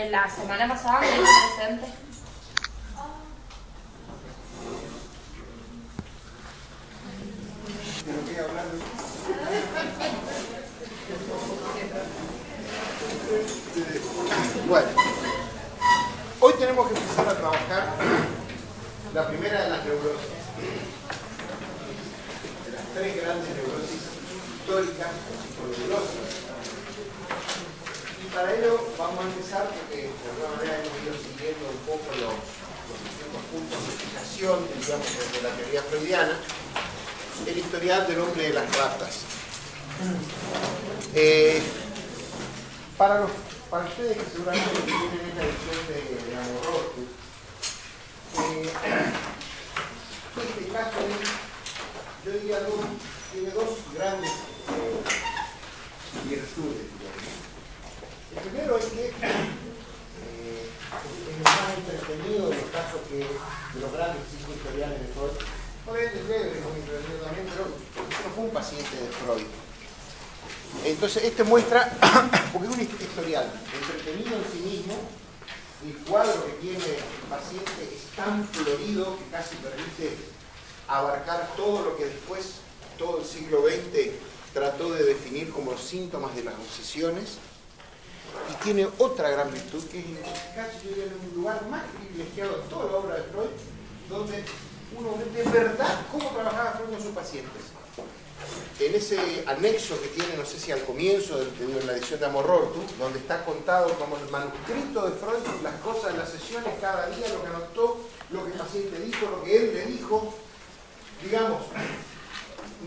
la semana pasada me hizo presente. ¿Pero qué hablar de Bueno, hoy tenemos que empezar a trabajar la primera de las neurosis, de las tres grandes neurosis históricas o psiconeurosas. Y para ello vamos a empezar porque de alguna manera hemos ido siguiendo un poco los distintos puntos de explicación, digamos, de la teoría freudiana, el historial del hombre de las ratas. Para ustedes que seguramente tienen esta edición de Amoror, este caso yo diría tiene dos grandes virtudes. El primero es que es el más entretenido de los casos de los grandes psicohistoriales de Freud. Obviamente Weber es muy entretenido también, pero no fue un paciente de Freud. Entonces este muestra, porque es un historial entretenido en sí mismo, el cuadro que tiene el paciente es tan florido que casi permite abarcar todo lo que después, todo el siglo XX, trató de definir como los síntomas de las obsesiones. Y tiene otra gran virtud, que es casi yo diría en un lugar más privilegiado de toda la obra de Freud, donde uno ve de verdad cómo trabajaba Freud con sus pacientes. En ese anexo que tiene, no sé si al comienzo, en la edición de Amoror, donde está contado como el manuscrito de Freud, las cosas de las sesiones, cada día, lo que anotó, lo que el paciente dijo, lo que él le dijo, digamos,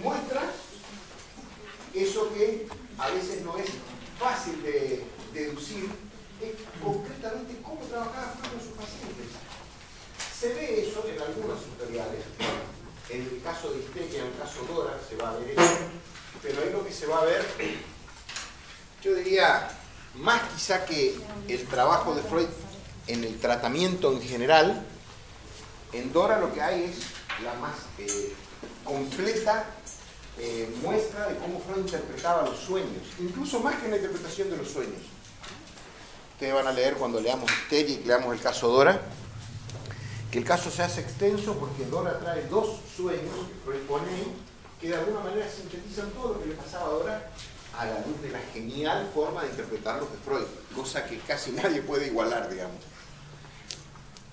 muestra eso que a veces no es fácil de deducir, es concretamente cómo trabajaba Freud con sus pacientes. Se ve eso en algunos historiales. En el caso de Histeria, en el caso Dora, se va a ver eso, pero ahí lo que se va a ver, yo diría, más quizá que el trabajo de Freud en el tratamiento en general, en Dora lo que hay es la más completa muestra de cómo Freud interpretaba los sueños, incluso más que en la interpretación de los sueños. Ustedes van a leer cuando leamos Histeria y leamos el caso Dora, que el caso se hace extenso porque Dora trae dos sueños que Freud pone ahí, que de alguna manera sintetizan todo lo que le pasaba a Dora a la luz de la genial forma de interpretarlos de Freud, cosa que casi nadie puede igualar, digamos.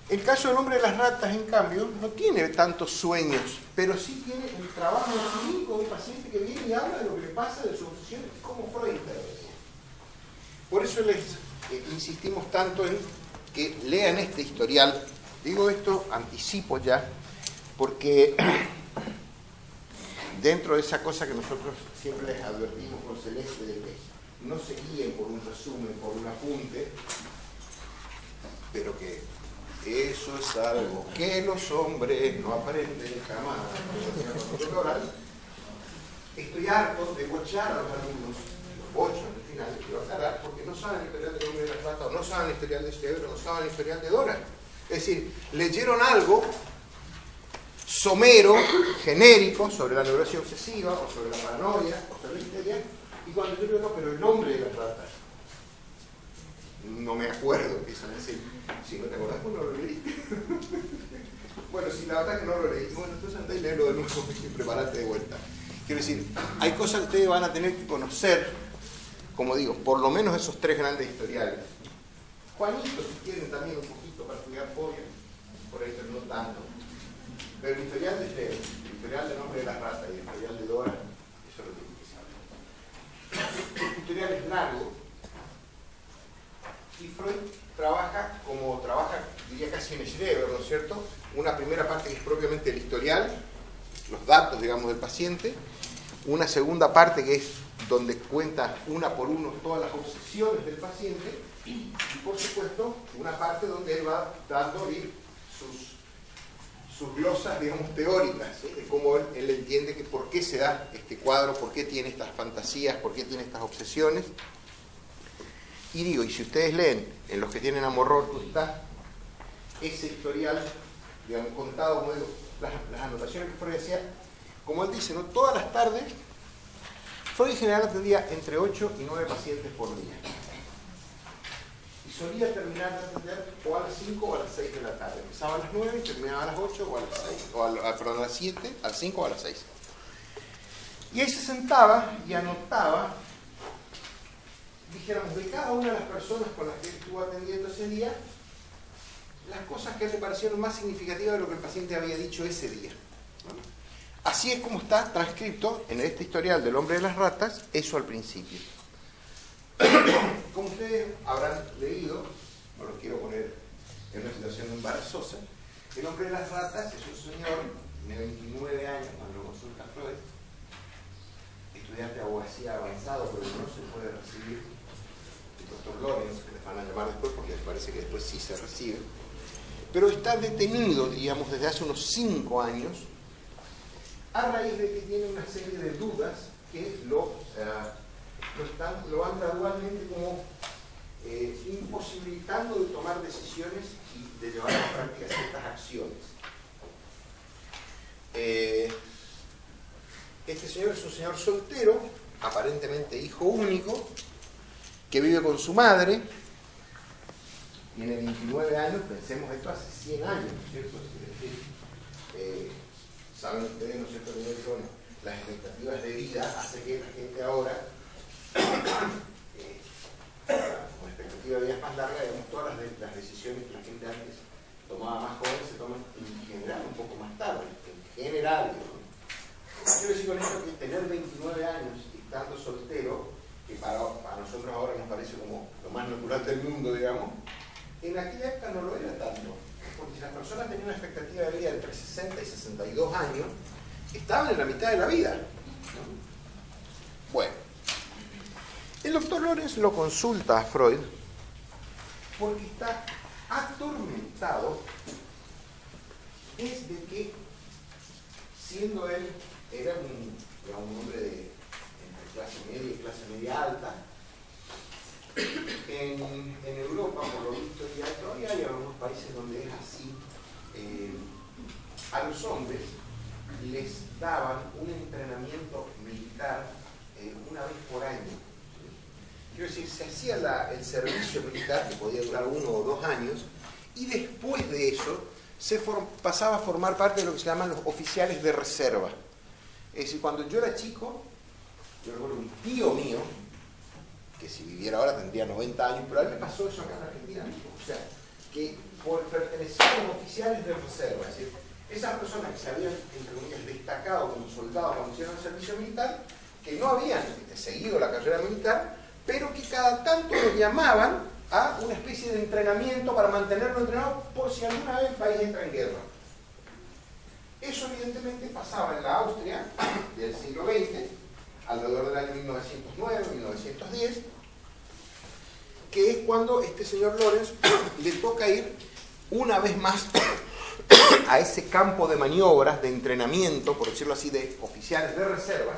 El caso del hombre de las ratas, en cambio, no tiene tantos sueños, pero sí tiene el trabajo clínico de un paciente que viene y habla de lo que le pasa, de sus obsesiones, cómo Freud interviene. Por eso les insistimos tanto en que lean este historial. Digo esto, anticipo ya, porque dentro de esa cosa que nosotros siempre les advertimos con Celeste, de que no se guíen por un resumen, por un apunte, pero que eso es algo que los hombres no aprenden jamás. Estoy harto de bochar a los alumnos, los bochos al final, quiero aclarar, porque no saben el historial del hombre de las ratas, o no saben el historial de Schreber, o no saben el historial de Dora. Es decir, leyeron algo somero, genérico, sobre la neurosis obsesiva, o sobre la paranoia, o sobre la histeria, y cuando yo digo, no, pero el nombre de las ratas, no me acuerdo, empiezan a decir, si no te acordás, pues no lo leíste. Bueno, si la verdad que no lo leí, bueno, entonces andá y léelo de nuevo y preparate de vuelta. Quiero decir, hay cosas que ustedes van a tener que conocer, como digo, por lo menos esos tres grandes historiales. Juanito, si quieren también un poquito para estudiar fobia, por ahí, pero no tanto. Pero el historial de Schreber, el historial del hombre de las ratas y el historial de Dora, eso es lo que tiene que saber. El historial es largo y Freud trabaja como trabaja, diría casi en Schreber, ¿no es cierto? Una primera parte que es propiamente el historial, los datos, digamos, del paciente. Una segunda parte que es donde cuenta una por uno todas las obsesiones del paciente. Y por supuesto, una parte donde él va dando sus glosas, digamos, teóricas, ¿sí? De cómo él entiende que por qué se da este cuadro, por qué tiene estas fantasías, por qué tiene estas obsesiones. Y digo, y si ustedes leen en los que tienen Amoror, está ese historial, digamos, contado, como digo, las anotaciones que Freud hacía, como él dice, ¿no? Todas las tardes, Freud en general atendía entre 8 y 9 pacientes por día. y solía terminar de atender o a las 5 o a las 6 de la tarde. Empezaba a las 9 y terminaba a las 8 o a las 6, perdón, a las 7, a las 5 o a las 6. Y ahí se sentaba y anotaba, dijéramos, de cada una de las personas con las que él estuvo atendiendo ese día, las cosas que a él le parecieron más significativas de lo que el paciente había dicho ese día. Así es como está transcrito en este historial del hombre de las ratas, eso al principio. Como ustedes habrán leído, no lo quiero poner en una situación embarazosa, el hombre de las ratas es un señor de 29 años cuando lo consulta Freud, estudiante de abogacía avanzado, pero no se puede recibir, el doctor Lorenz, que les van a llamar después porque les parece que después sí se recibe, pero está detenido, digamos, desde hace unos 5 años, a raíz de que tiene una serie de dudas que lo van gradualmente como imposibilitando de tomar decisiones y de llevar a la práctica ciertas acciones. Este señor es un señor soltero, aparentemente hijo único, que vive con su madre, tiene 29 años, pensemos esto hace 100 años, ¿no es cierto? Es decir, saben ustedes, ¿no es cierto?, que bueno, las expectativas de vida hace que la gente ahora, con expectativa de vida más larga, digamos, todas las decisiones que la gente antes tomaba más joven se toman en general un poco más tarde, en general, ¿no? Quiero decir con esto que tener 29 años y estando soltero, que para nosotros ahora nos parece como lo más natural del mundo, digamos, en aquella época no lo era tanto. Porque si las personas tenían una expectativa de vida entre 60 y 62 años, estaban en la mitad de la vida, ¿no? Bueno, el doctor Lorenz lo consulta a Freud porque está atormentado desde que, siendo él, era un hombre de entre clase media y clase media alta, en Europa, por lo visto, y todavía hay algunos países donde es así, a los hombres les daban un entrenamiento militar una vez por año. Quiero decir, se hacía el servicio militar, que podía durar 1 o 2 años, y después de eso pasaba a formar parte de lo que se llaman los oficiales de reserva. Es decir, cuando yo era chico, yo recuerdo un tío mío, que si viviera ahora tendría 90 años, pero a él me pasó eso acá en Argentina mismo. O sea, que por pertenecer a los oficiales de reserva, es decir, esas personas que se habían, entre comillas, destacado como soldados cuando hicieron el servicio militar, que no habían seguido la carrera militar, pero que cada tanto los llamaban a una especie de entrenamiento para mantenerlo entrenado por si alguna vez el país entra en guerra. Eso evidentemente pasaba en la Austria del siglo XX, alrededor del año 1909, 1910, que es cuando este señor Lorenz le toca ir una vez más a ese campo de maniobras, de entrenamiento, por decirlo así, de oficiales de reserva.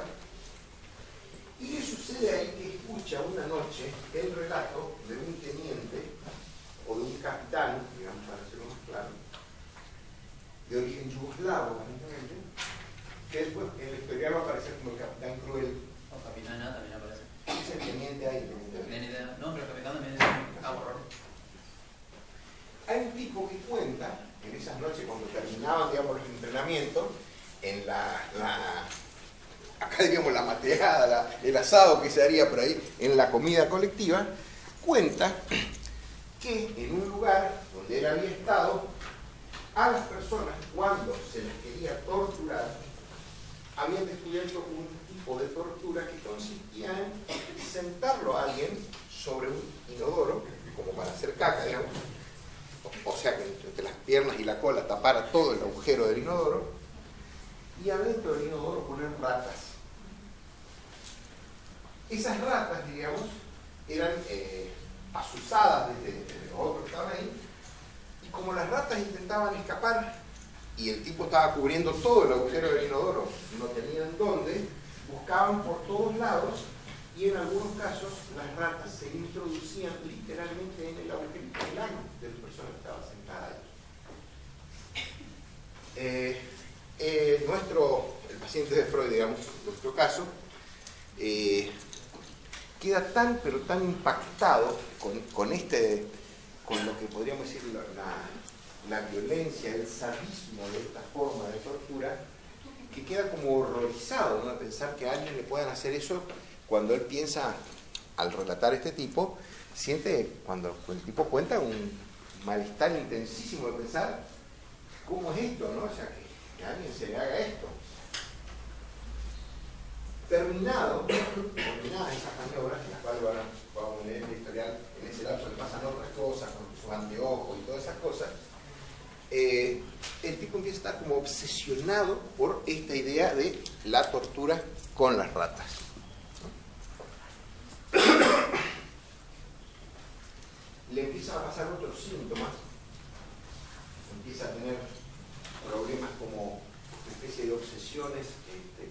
Y le sucede ahí que escucha una noche el relato de un teniente o de un capitán, digamos, para hacerlo más claro, de origen yugoslavo, aparentemente, que después en la historia va a aparecer como el capitán cruel. No, capitán nada, también aparece. Es el teniente ahí, No, pero capitán también es horror. Hay un tipo que cuenta, en esas noches cuando terminaban, digamos, los entrenamientos, en acá diríamos la mateada, el asado que se haría por ahí, en la comida colectiva, cuenta que en un lugar donde él había estado, a las personas, cuando se les quería torturar, habían descubierto un tipo de tortura que consistía en sentarlo a alguien sobre un inodoro, como para hacer caca, digamos, o sea que entre las piernas y la cola tapara todo el agujero del inodoro, y adentro del inodoro poner ratas. Esas ratas, digamos, eran asusadas desde los otros que estaban ahí, y como las ratas intentaban escapar y el tipo estaba cubriendo todo el agujero del inodoro, no tenían dónde, buscaban por todos lados, y en algunos casos las ratas se introducían literalmente en el agujerito del ano de la persona que estaba sentada ahí. El paciente de Freud, digamos, en nuestro caso, queda tan, pero tan impactado con este con lo que podríamos decir la violencia, el sadismo de esta forma de tortura, que queda como horrorizado, ¿no?, de pensar que a alguien le puedan hacer eso, cuando él piensa, al relatar este tipo, siente, cuando el tipo cuenta, un malestar intensísimo de pensar cómo es esto, ¿no? O sea, que a alguien se le haga esto. Terminadas esas maniobras, en las cuales vamos a leer el historial, en ese lapso le pasan otras cosas, con sus anteojos y todas esas cosas, el tipo empieza a estar como obsesionado por esta idea de la tortura con las ratas. Le empiezan a pasar otros síntomas, empieza a tener problemas como una especie de obsesiones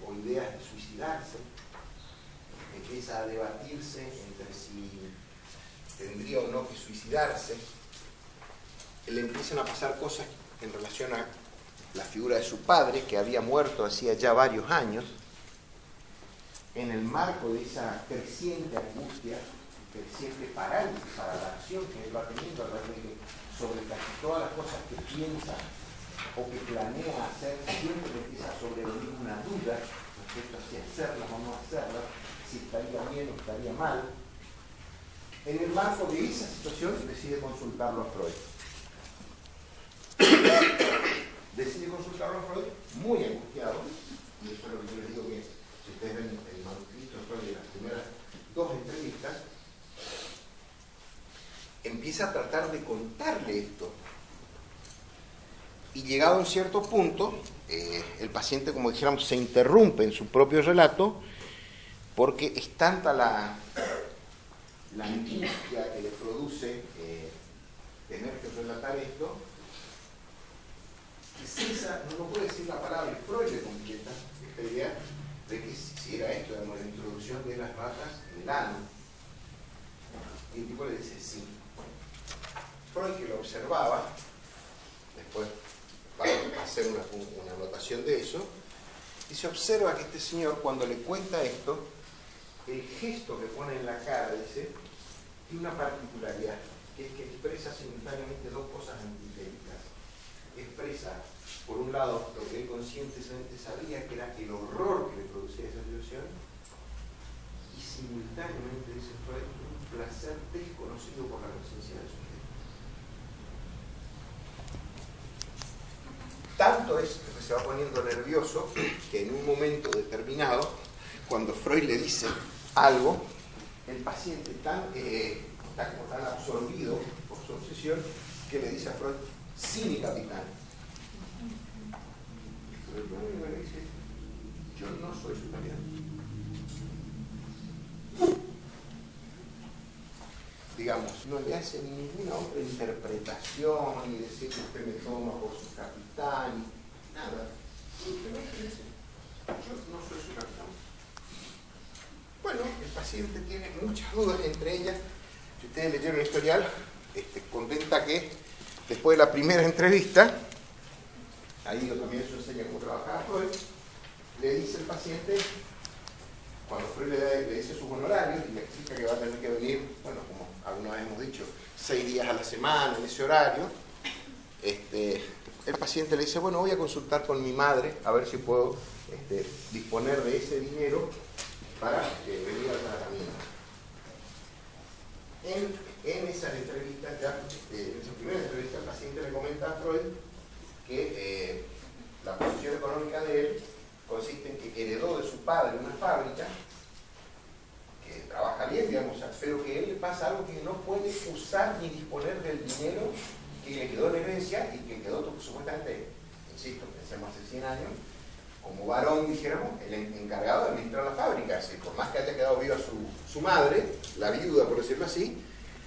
o ideas de suicidarse, empieza a debatirse entre si tendría o no que suicidarse, le empiezan a pasar cosas en relación a la figura de su padre, que había muerto hacía ya varios años. En el marco de esa creciente angustia, creciente parálisis para la acción que él va teniendo a través de que sobre casi todas las cosas que piensa o que planea hacer, siempre le empieza a sobrevenir una duda respecto a si hacerlas o no hacerlas, si estaría bien o estaría mal. En el marco de esa situación decide consultarlo a Freud. Decide consultarlo a Freud muy angustiado, y eso es lo que yo les digo, que si ustedes ven el manuscrito de Freud de las primeras dos entrevistas, empieza a tratar de contarle esto. Y llegado a un cierto punto, el paciente, como dijéramos, se interrumpe en su propio relato, porque es tanta la angustia que le produce tener que relatar esto, que César no puede decir la palabra, y Freud le completa esta idea de que si era esto, digamos, la introducción de las ratas en el ano. Y el tipo le dice sí. Freud, que lo observaba, después va a hacer una anotación de eso, y se observa que este señor, cuando le cuenta esto, el gesto que pone en la cara, dice, tiene una particularidad, que es que expresa simultáneamente dos cosas antitéticas. Expresa, por un lado, lo que él conscientemente sabía, que era el horror que le producía esa situación, y simultáneamente, dice Freud, un placer desconocido por la conciencia del sujeto. Tanto es que se va poniendo nervioso que en un momento determinado, cuando Freud le dice algo, el paciente está como tan absorbido por su obsesión que le dice a Freud, sí, mi capitán. Pero Freud le dice, yo no soy su capitán. Digamos, no le hace ninguna otra interpretación, ni decir que usted me toma por su capitán, nada. Simplemente dice, yo no soy su capitán. Bueno, el paciente tiene muchas dudas, entre ellas, si ustedes leyeron el historial, contenta que después de la primera entrevista, ahí yo también se enseña cómo trabajaba Freud, le dice al paciente, cuando Freud le dice sus honorarios y le explica que va a tener que venir, bueno, como alguna vez hemos dicho, 6 días a la semana en ese horario, el paciente le dice, bueno, voy a consultar con mi madre a ver si puedo disponer de ese dinero para venir al tratamiento. En esa entrevista, en esa primera entrevista, el paciente le comenta a Freud que la posición económica de él consiste en que heredó de su padre una fábrica que trabaja bien, digamos, pero que a él le pasa algo que no puede usar ni disponer del dinero que le quedó en herencia y que quedó supuestamente, insisto, pensemos hace 100 años, como varón, dijéramos, el encargado de administrar la fábrica. Es decir, por más que haya quedado viva su madre, la viuda, por decirlo así,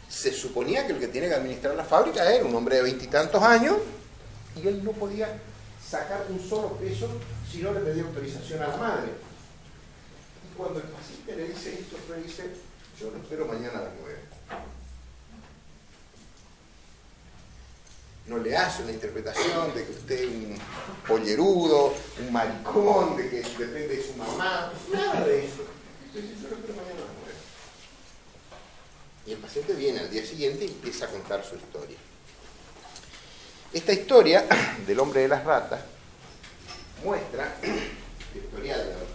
se suponía que el que tiene que administrar la fábrica era un hombre de 20 y tantos años, y él no podía sacar un solo peso si no le pedía autorización a la madre. Y cuando el paciente le dice esto, le dice, yo lo espero mañana a las 9. No le hace una interpretación de que usted es un pollerudo, un maricón, de que depende de su mamá, nada de eso. Entonces, yo lo espero mañana a las 9. Y el paciente viene al día siguiente y empieza a contar su historia. Esta historia del hombre de las ratas muestra el historial de la vida.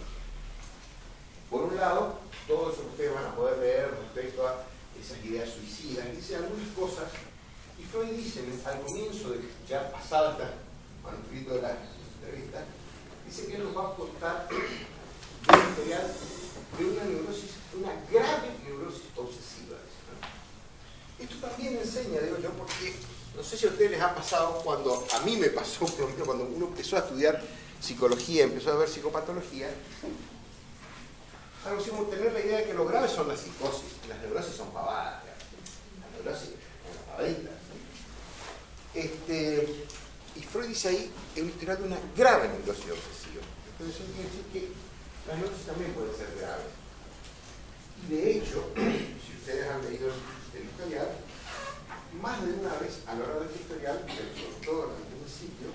Por un lado, todo eso que ustedes van a poder leer respecto a esas ideas suicidas, dice algunas cosas, y Freud dice al comienzo, ya pasado este manuscrito de la entrevista, dice que él nos va a contar un historial de una neurosis, una grave neurosis obsesiva. Esto también enseña, digo yo, porque no sé si a ustedes les ha pasado, cuando a mí me pasó, por ejemplo, cuando uno empezó a estudiar psicología, empezó a ver psicopatología, algo así como tener la idea de que lo grave son las psicosis, las neurosis son pavadas, las neurosis son pavaditas. Y Freud dice ahí, es un historial de una grave neurosis obsesiva. Entonces eso quiere decir que las neurosis también pueden ser graves. Y de hecho, si ustedes han leído el historial, más de una vez a lo largo de este historial, pero sobre todo en el principio,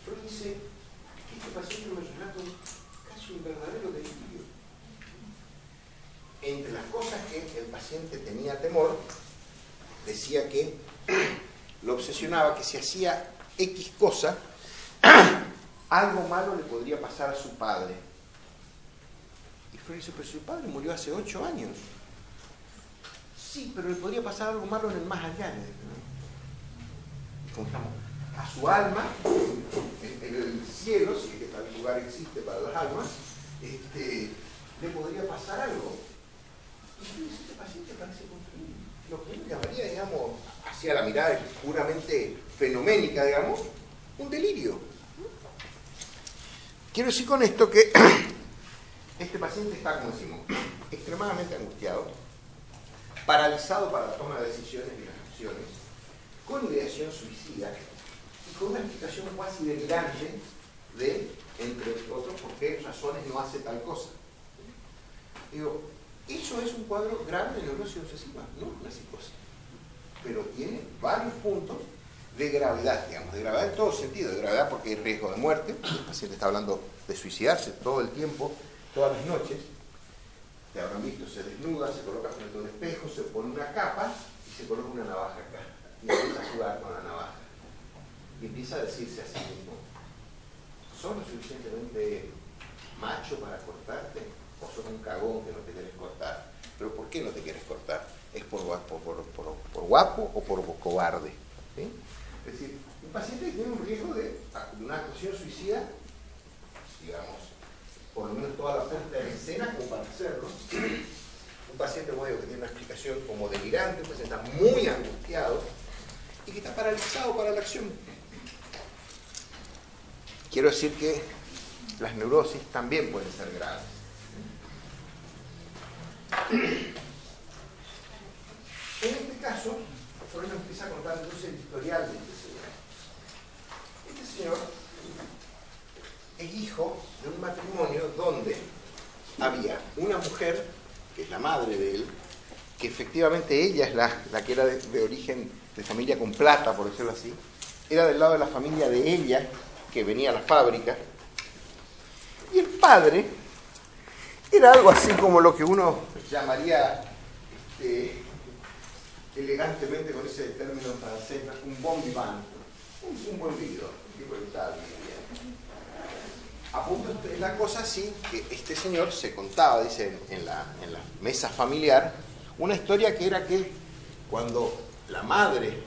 Freud dice que este paciente me relata casi un verdadero delirio. Entre las cosas que el paciente tenía temor, decía que lo obsesionaba que si hacía X cosa, algo malo le podría pasar a su padre. Y Freud dice, pero su padre murió hace 8 años. Sí, pero le podría pasar algo malo en el más allá. Como estamos, a su alma, en el cielo, si es que tal lugar existe para las almas, le podría pasar algo. Y entonces este paciente parece construir lo que uno llamaría, digamos, hacia la mirada puramente fenoménica, digamos, un delirio. Quiero decir con esto que este paciente está, como decimos, extremadamente angustiado, paralizado para la toma de decisiones y las acciones, con ideación suicida y con una explicación cuasi delirante de, entre otros, por qué razones no hace tal cosa. Digo, eso es un cuadro grave de neurosis obsesiva, no una psicosis, pero tiene varios puntos de gravedad, digamos, de gravedad en todo sentido, de gravedad porque hay riesgo de muerte, el paciente está hablando de suicidarse todo el tiempo, todas las noches. Te habrán visto, se desnuda, se coloca frente a un espejo, se pone una capa y se coloca una navaja acá. Y empieza a jugar con la navaja. Y empieza a decirse a sí mismo, ¿sos lo suficientemente macho para cortarte? ¿O sos un cagón que no te quieres cortar? ¿Pero por qué no te quieres cortar? ¿Es por guapo o por cobarde? ¿Sí? Es decir, un paciente que tiene un riesgo de una actuación suicida, digamos, por lo menos toda la puesta en escena como para hacerlo. Un paciente, como digo, que tiene una explicación como delirante, un paciente está muy angustiado y que está paralizado para la acción. Quiero decir que las neurosis también pueden ser graves. En este caso, Freud nos empieza a contar entonces el historial de este señor. Este señor es hijo de un matrimonio donde había una mujer, que es la madre de él, que efectivamente ella es la que era de origen de familia con plata, por decirlo así, era del lado de la familia de ella, que venía a la fábrica, y el padre era algo así como lo que uno llamaría elegantemente con ese término en francés, un bon vivant, un buen vividor, un tipo que estaba bien. A punto de la cosa así que este señor se contaba, dice, en la mesa familiar, una historia que era que cuando la madre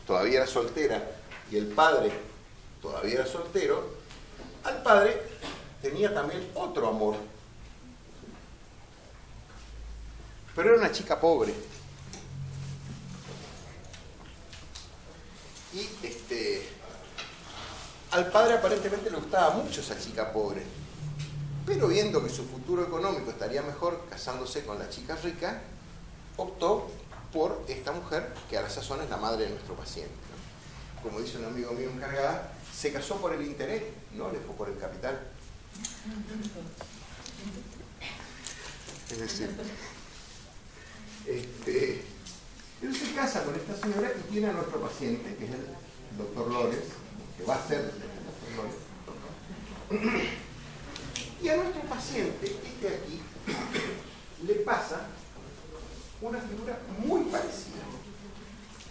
todavía era soltera y el padre todavía era soltero, al padre tenía también otro amor, pero era una chica pobre. Y al padre aparentemente le gustaba mucho esa chica pobre, pero viendo que su futuro económico estaría mejor casándose con la chica rica, optó por esta mujer, que a la sazón es la madre de nuestro paciente, ¿no? Como dice un amigo mío encargada, se casó por el interés, no le fue por el capital. Es decir, él se casa con esta señora y tiene a nuestro paciente, que es el doctor Lores, que va a ser el doctor Lores. Y a nuestro paciente, aquí, le pasa una figura muy parecida.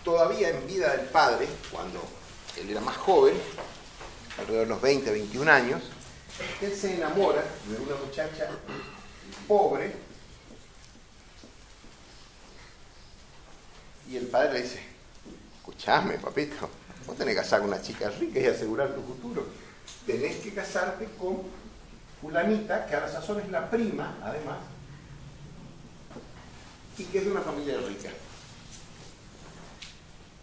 Todavía en vida del padre, cuando él era más joven, alrededor de los 20, 21 años, él se enamora de una muchacha pobre y el padre le dice: escuchame, papito, vos tenés que casar con una chica rica y asegurar tu futuro. Tenés que casarte con fulanita, que a la sazón es la prima, además, y que es de una familia rica.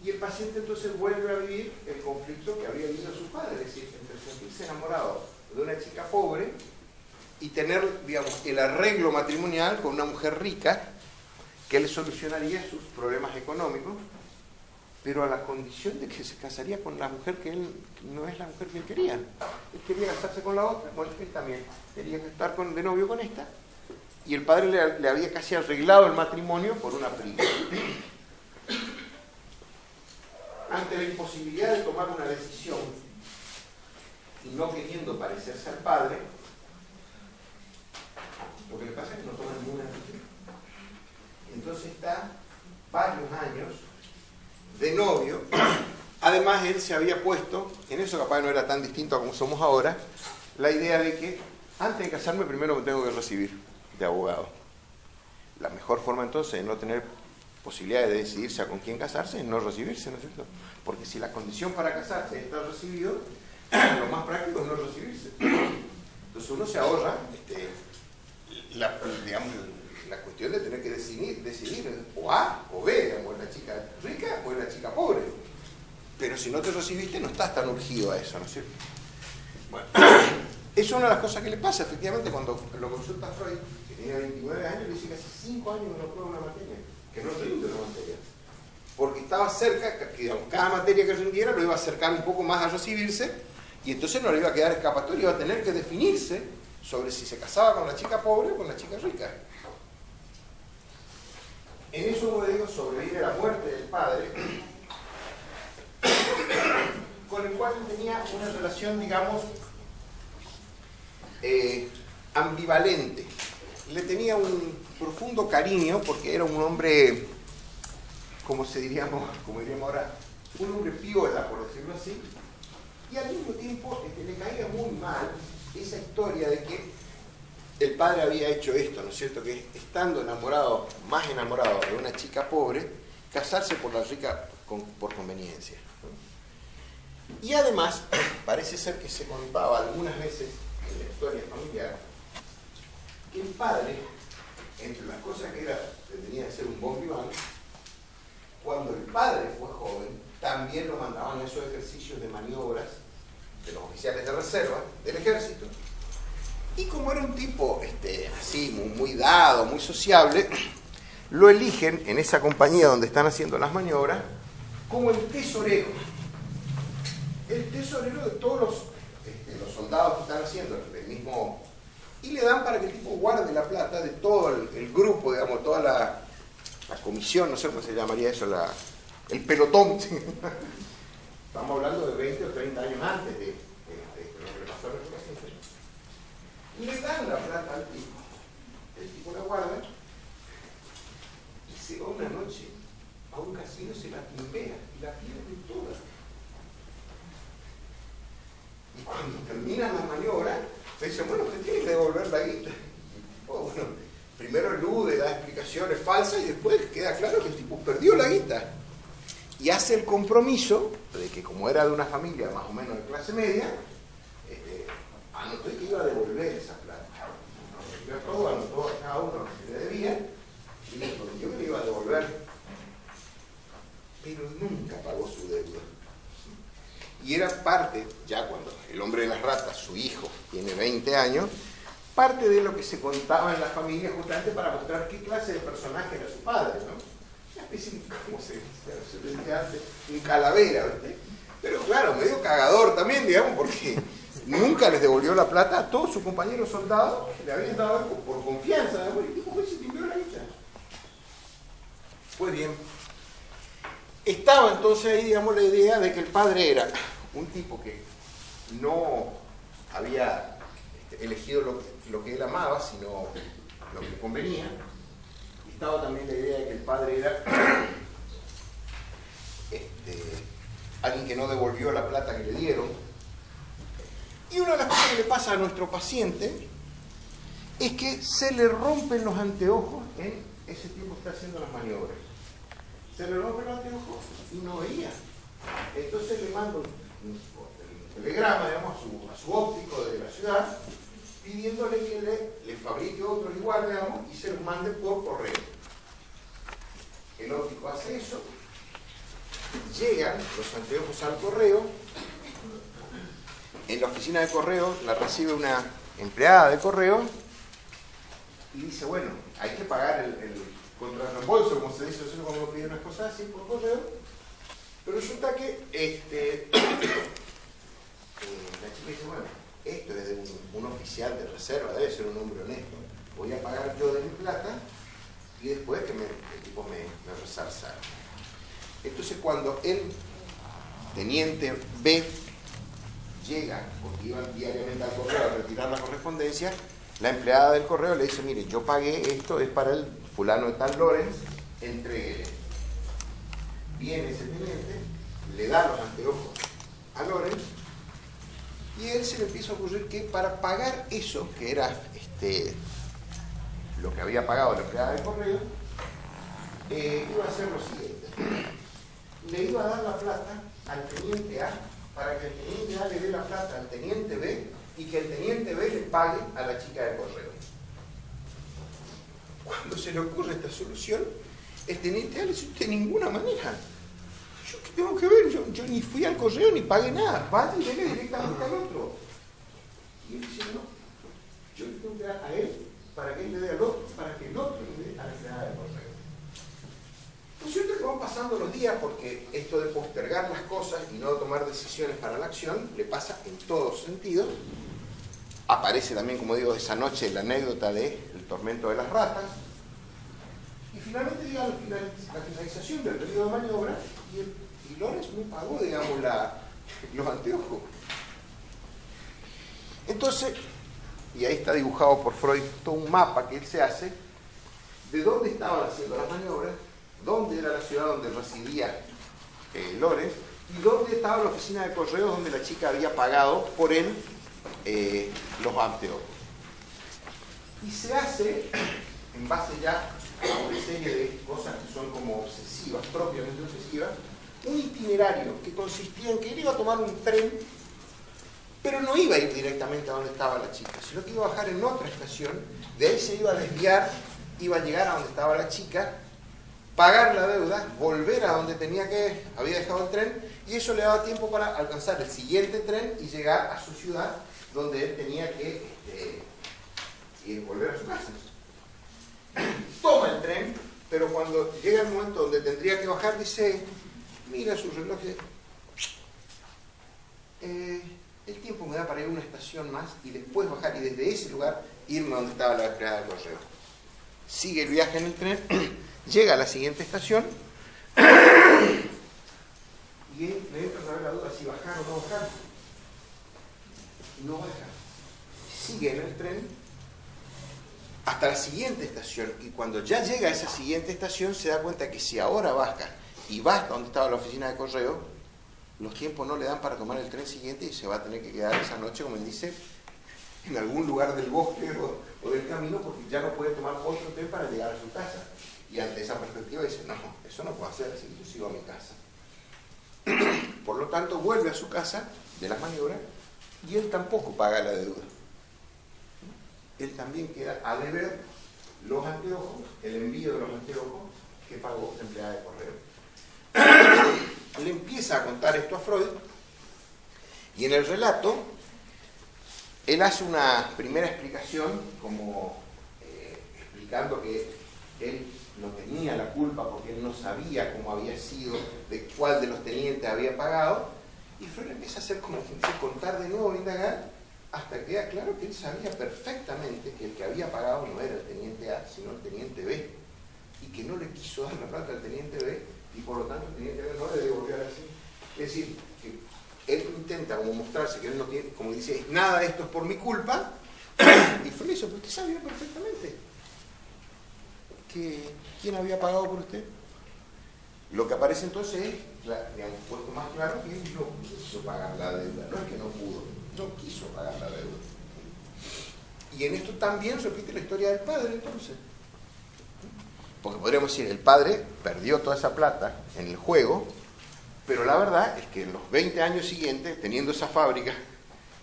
Y el paciente entonces vuelve a vivir el conflicto que había vivido su padre, es decir, entre sentirse enamorado de una chica pobre y tener, digamos, el arreglo matrimonial con una mujer rica que le solucionaría sus problemas económicos, pero a la condición de que se casaría con la mujer que él no es la mujer que él quería. Él quería casarse con la otra, bueno, él también quería estar de novio con esta, y el padre le había casi arreglado el matrimonio por una prima. Ante la imposibilidad de tomar una decisión y no queriendo parecerse al padre, lo que le pasa es que no toma ninguna decisión. Entonces está varios años de novio. Además, él se había puesto, en eso capaz no era tan distinto a como somos ahora, la idea de que antes de casarme primero me tengo que recibir de abogado. La mejor forma entonces de no tener posibilidades de decidirse a con quién casarse es no recibirse, ¿no es cierto? Porque si la condición para casarse es estar recibido, lo más práctico es no recibirse. Entonces uno se ahorra la cuestión de tener que decidir o A o B, digamos, la chica rica o la chica pobre. Pero si no te recibiste no estás tan urgido a eso, ¿no es cierto? Bueno, es una de las cosas que le pasa, efectivamente, cuando lo consulta Freud, que tenía 29 años, le dice que hace 5 años que no prueba una materia, que no rinde una materia. Porque estaba cerca, que digamos, cada materia que rindiera lo iba a acercar un poco más a recibirse, y entonces no le iba a quedar escapatoria, iba a tener que definirse sobre si se casaba con la chica pobre o con la chica rica. En eso, como le digo, sobrevive la muerte del padre, con el cual tenía una relación, digamos, ambivalente. Le tenía un profundo cariño porque era un hombre, como diríamos ahora, un hombre piola, por decirlo así, y al mismo tiempo le caía muy mal esa historia de que el padre había hecho esto, ¿no es cierto? Que estando enamorado, más enamorado de una chica pobre, casarse por la rica por conveniencia, ¿no? Y además, parece ser que se contaba algunas veces en la historia familiar que el padre, entre las cosas que tenía que ser un bon vivant, cuando el padre fue joven, también lo mandaban a esos ejercicios de maniobras de los oficiales de reserva del ejército. Y como era un tipo así, muy dado, muy sociable, lo eligen en esa compañía donde están haciendo las maniobras como el tesorero. El tesorero de todos los soldados que están haciendo el mismo. Y le dan para que el tipo guarde la plata de todo el grupo, digamos, toda la comisión, no sé cómo se llamaría eso, el pelotón. Estamos hablando de 20 o 30 años antes de lo que le pasó a nuestro paciente. Le dan la plata al tipo, el tipo la guarda y se va una noche a un casino, se la timbea y la pierde toda. Y cuando terminan las maniobras, le dicen, bueno, usted tiene que devolver la guita. Bueno, primero elude, da explicaciones falsas y después queda claro que el tipo perdió la guita. Y hace el compromiso de que, como era de una familia más o menos de clase media, anotó que iba a devolver esa plata. Anotó a cada uno lo que le debía y le prometió que le iba a devolver. Pero nunca pagó su deuda. Y era parte, ya cuando el hombre de las ratas, su hijo, tiene 20 años, parte de lo que se contaba en la familia justamente para mostrar qué clase de personaje era su padre, ¿no? Una especie de, ¿cómo se decía antes? Un calavera, ¿viste? Pero claro, medio cagador también, digamos, porque nunca les devolvió la plata a todos sus compañeros soldados que le habían dado por confianza, ¿no? Y el tipo se limpió la guita. Pues bien, estaba entonces ahí, digamos, la idea de que el padre era un tipo que no había elegido lo que él amaba, sino lo que le convenía, estaba también la idea de que el padre era alguien que no devolvió la plata que le dieron. Y una de las cosas que le pasa a nuestro paciente es que se le rompen los anteojos en ese tiempo que está haciendo las maniobras. Se le rompen los anteojos y no veía. Entonces le mando un telegrama, digamos, a su óptico de la ciudad, pidiéndole que le fabrique otros igual, digamos, y se los mande por correo. El óptico hace eso, llegan los anteojos al correo, en la oficina de correo la recibe una empleada de correo y dice, bueno, hay que pagar el contrarreembolso, como se dice, nosotros cuando nos piden unas cosas así por correo, pero resulta que la chica dice, bueno, esto es de un oficial de reserva, debe ser un hombre honesto, voy a pagar yo de mi plata y después que el tipo me resarza. Entonces cuando el teniente B llega, porque iban diariamente al correo a retirar la correspondencia, la empleada del correo le dice, mire, yo pagué esto, es para el fulano de tal Lorenz, entréguele. Viene ese teniente, le da los anteojos a Lorenz, y a él se le empieza a ocurrir que para pagar eso, que era lo que había pagado la empleada del correo, iba a hacer lo siguiente. Le iba a dar la plata al teniente A para que el teniente A le dé la plata al teniente B y que el teniente B le pague a la chica del correo. Cuando se le ocurre esta solución, el teniente A le dice, de ninguna manera. ¿Yo qué tengo que ver? Yo ni fui al correo ni pagué nada. Vaya y dele directamente al otro. Y él dice, no, yo le tengo que dar a él para que él le dé al otro, para que el otro le dé a la empleada del correo. Lo cierto es que van pasando los días porque esto de postergar las cosas y no tomar decisiones para la acción le pasa en todos sentidos. Aparece también, como digo, esa noche la anécdota del tormento de las ratas. Y finalmente llega la finalización del periodo de maniobra y Lorenz me pagó, digamos, los anteojos. Entonces, y ahí está dibujado por Freud todo un mapa que él se hace de dónde estaban haciendo las maniobras, dónde era la ciudad donde residía Lorenz y dónde estaba la oficina de correos donde la chica había pagado por él los anteojos. Y se hace, en base ya a una serie de cosas que son como obsesivas, propiamente obsesivas, un itinerario que consistía en que él iba a tomar un tren, pero no iba a ir directamente a donde estaba la chica, sino que iba a bajar en otra estación, de ahí se iba a desviar, iba a llegar a donde estaba la chica, pagar la deuda, volver a donde había dejado el tren, y eso le daba tiempo para alcanzar el siguiente tren y llegar a su ciudad, donde él tenía que volver a su casa. Toma el tren, pero cuando llega el momento donde tendría que bajar, dice, mira su reloj, el tiempo me da para ir a una estación más y después bajar y desde ese lugar irme a donde estaba la empleada del correo. Sigue el viaje en el tren, llega a la siguiente estación y él le entra a saber la duda si bajar o no bajar. No baja. Sigue en el tren hasta la siguiente estación y cuando ya llega a esa siguiente estación se da cuenta que si ahora baja y va hasta donde estaba la oficina de correo, los tiempos no le dan para tomar el tren siguiente y se va a tener que quedar esa noche, como él dice, en algún lugar del bosque o del camino porque ya no puede tomar otro tren para llegar a su casa. Y ante esa perspectiva dice, no, eso no puedo hacer, así que yo sigo a mi casa. Por lo tanto, vuelve a su casa de las maniobras y él tampoco paga la deuda. Él también queda a deber los anteojos, el envío de los anteojos que pagó la empleada de correo. Le empieza a contar esto a Freud y en el relato él hace una primera explicación como explicando que él no tenía la culpa porque él no sabía cómo había sido, de cuál de los tenientes había pagado, y Freud empieza a hacer como contar de nuevo, indagar, hasta que queda claro que él sabía perfectamente que el que había pagado no era el teniente A, sino el teniente B, y que no le quiso dar la plata al teniente B, y por lo tanto el teniente B no le devolvió así. Es decir, que él intenta como mostrarse que él no tiene, como dice, nada de esto es por mi culpa, y Freud dice, pero usted sabía perfectamente. ¿Quién había pagado por usted? Lo que aparece entonces es, digamos, puesto más claro que él no quiso pagar la deuda, no es que no pudo, no quiso pagar la deuda. Y en esto también repite la historia del padre, entonces. Porque podríamos decir, el padre perdió toda esa plata en el juego, pero la verdad es que en los 20 años siguientes, teniendo esa fábrica,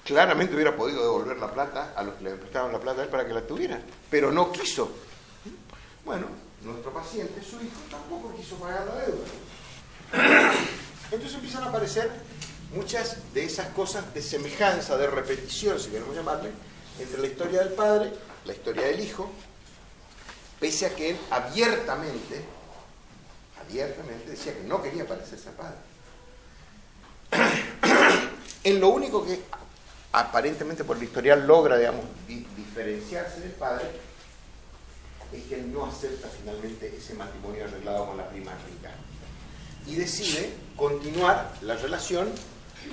claramente hubiera podido devolver la plata a los que le prestaban la plata a él para que la tuviera, pero no quiso. Bueno, nuestro paciente, su hijo, tampoco quiso pagar la deuda. Entonces empiezan a aparecer muchas de esas cosas de semejanza, de repetición, si queremos llamarle, entre la historia del padre, la historia del hijo, pese a que él abiertamente decía que no quería parecerse al padre. En lo único que aparentemente por el historial logra, digamos, diferenciarse del padre, es que él no acepta finalmente ese matrimonio arreglado con la prima rica y decide continuar la relación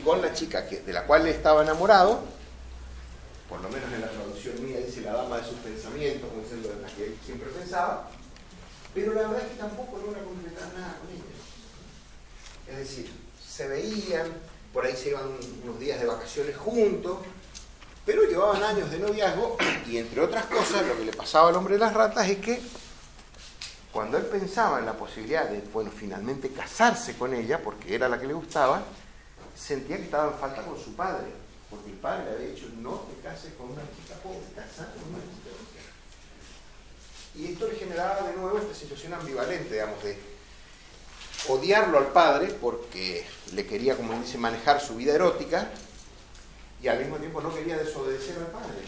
con la chica de la cual él estaba enamorado, por lo menos en la traducción mía dice la dama de sus pensamientos, como diciendo de la que él siempre pensaba, pero la verdad es que tampoco logra concretar nada con ella. Es decir, se veían, por ahí se iban unos días de vacaciones juntos, pero llevaban años de noviazgo y entre otras cosas lo que le pasaba al hombre de las ratas es que cuando él pensaba en la posibilidad de, bueno, finalmente casarse con ella, porque era la que le gustaba, sentía que estaba en falta con su padre, porque el padre le había dicho, no te cases con una chica pobre, casate con una chica rica. Y esto le generaba de nuevo esta situación ambivalente, digamos, de odiarlo al padre porque le quería, como dice, manejar su vida erótica, y al mismo tiempo no quería desobedecer al padre.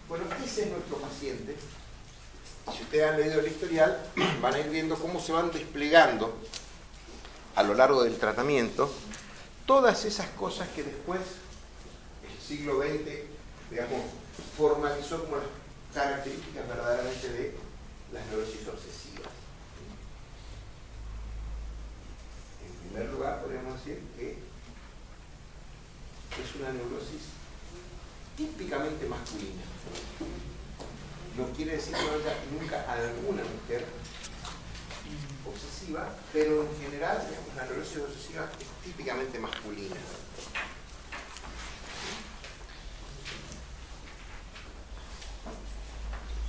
Bueno, ese es nuestro paciente. Si ustedes han leído el historial, van a ir viendo cómo se van desplegando a lo largo del tratamiento todas esas cosas que después el siglo XX, digamos, formalizó como las características verdaderamente de las neurosis obsesivas. En primer lugar, podríamos decir que es una neurosis típicamente masculina. No quiere decir que no haya nunca alguna mujer obsesiva, pero en general, digamos, la neurosis obsesiva es típicamente masculina.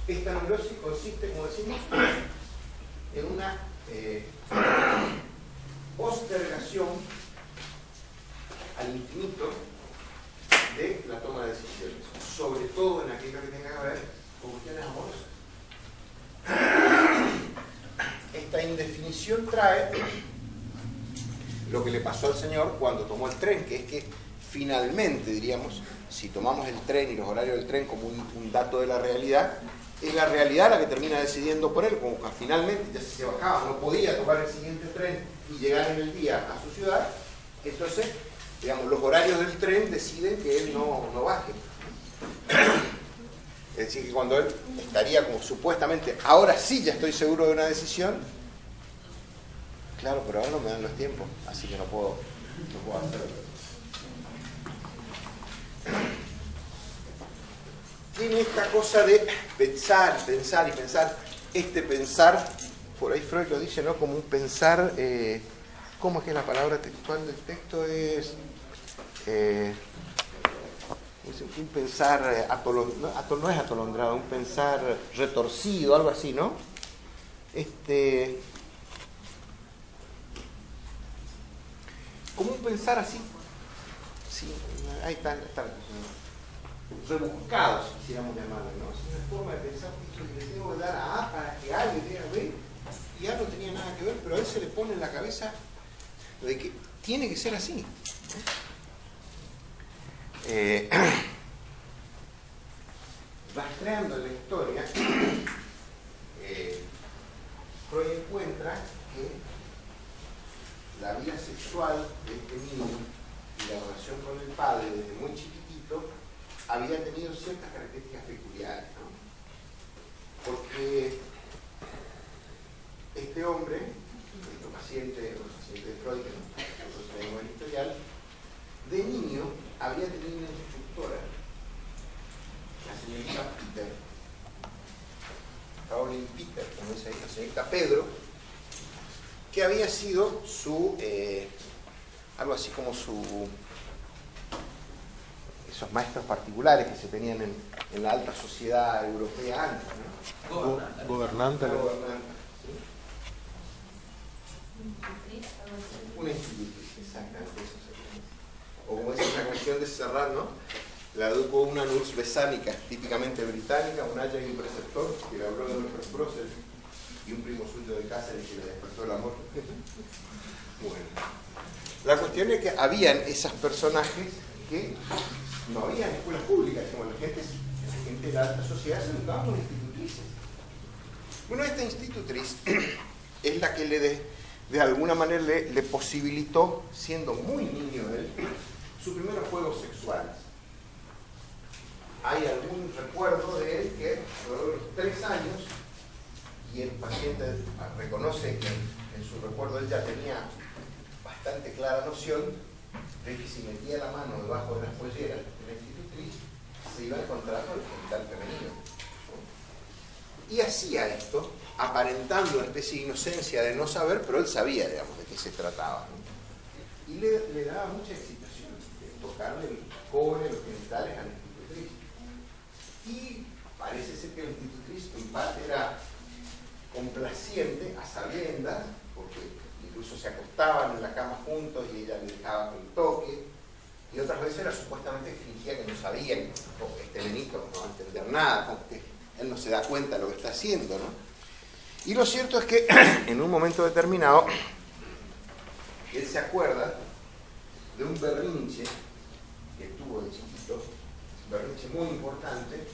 Esta neurosis consiste, como decimos, en una postergación al infinito de la toma de decisiones, sobre todo en aquello que tenga que ver con cuestiones amorosas. Esta indefinición trae lo que le pasó al señor cuando tomó el tren, que es que finalmente, diríamos, si tomamos el tren y los horarios del tren como un dato de la realidad, es la realidad la que termina decidiendo por él, como que finalmente ya se bajaba, no podía tomar el siguiente tren y llegar en el día a su ciudad, entonces, digamos, los horarios del tren deciden que él no baje. Es decir, que cuando él estaría como supuestamente, ahora sí ya estoy seguro de una decisión, claro, pero ahora no me dan los tiempos, así que no puedo hacerlo. Tiene esta cosa de pensar, este pensar, por ahí Freud lo dice, ¿no? Como un pensar, ¿cómo es que la palabra textual del texto es? Un pensar, no es atolondrado, un pensar retorcido, algo así, ¿no? Como un pensar así, sí, ahí está rebuscado, si quisiéramos llamarlo, ¿no? Es una forma de pensar que le tengo que dar a A para que alguien tenga que ver, y A no tenía nada que ver, pero a él se le pone en la cabeza lo de que tiene que ser así. Rastreando la historia, Freud encuentra que la vida sexual de este niño y la relación con el padre desde muy chiquitito había tenido ciertas características peculiares, ¿no? Porque este hombre, nuestro paciente de Freud, que nosotros tenemos el historial, de niño había tenido una instructora, la señorita Peter, Benjamin Peter, como dice ahí la señorita Pedro, que había sido su, algo así como esos maestros particulares que se tenían en la alta sociedad europea antes, ¿no? Gobernante. Una gobernante, ¿sí? Una institutriz, exactamente, eso sería. O como dice la canción de Serrat, ¿no? La educó una nurse besánica, típicamente británica, un aya y un preceptor, que le habló de nuestros próceres, y un primo suyo de Cáceres que le despertó el amor. Bueno, la cuestión es que habían esos personajes que no había escuelas públicas, como la gente de la alta sociedad se educaba por institutrices. Bueno, esta institutriz es la que de alguna manera le posibilitó, siendo muy niño él, sus primeros juegos sexuales. Hay algún recuerdo de él que alrededor de los 3 años, y el paciente reconoce que en su recuerdo él ya tenía bastante clara noción de que si metía la mano debajo de las polleras de la institutriz, se iba a encontrar con el genital femenino. Y hacía esto, aparentando una especie de inocencia de no saber, pero él sabía, digamos, de qué se trataba, ¿no? Y le daba mucha excitación de tocarle el cobre, los genitales a la institutriz. Y parece ser que la institutriz en parte era complaciente a sabiendas, porque incluso se acostaban en la cama juntos y ella le dejaba con el toque, y otras veces era supuestamente que fingía que no sabía, este nenito no va a entender nada, como que él no se da cuenta de lo que está haciendo, ¿no? Y lo cierto es que en un momento determinado él se acuerda de un berrinche que tuvo de chiquito, un berrinche muy importante,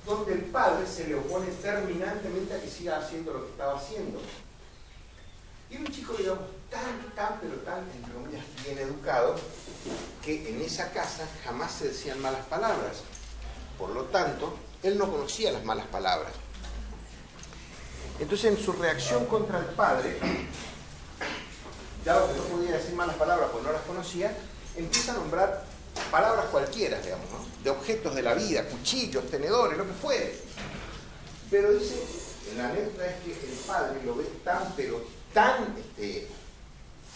donde el padre se le opone terminantemente a que siga haciendo lo que estaba haciendo. Y un chico, digamos, pero tan, entre comillas, bien educado, que en esa casa jamás se decían malas palabras. Por lo tanto, él no conocía las malas palabras. Entonces, en su reacción contra el padre, dado que no podía decir malas palabras porque no las conocía, empieza a nombrar palabras cualquiera, digamos, ¿no? De objetos de la vida, cuchillos, tenedores, lo que fuere. Pero dice, la anécdota es que el padre lo ve tan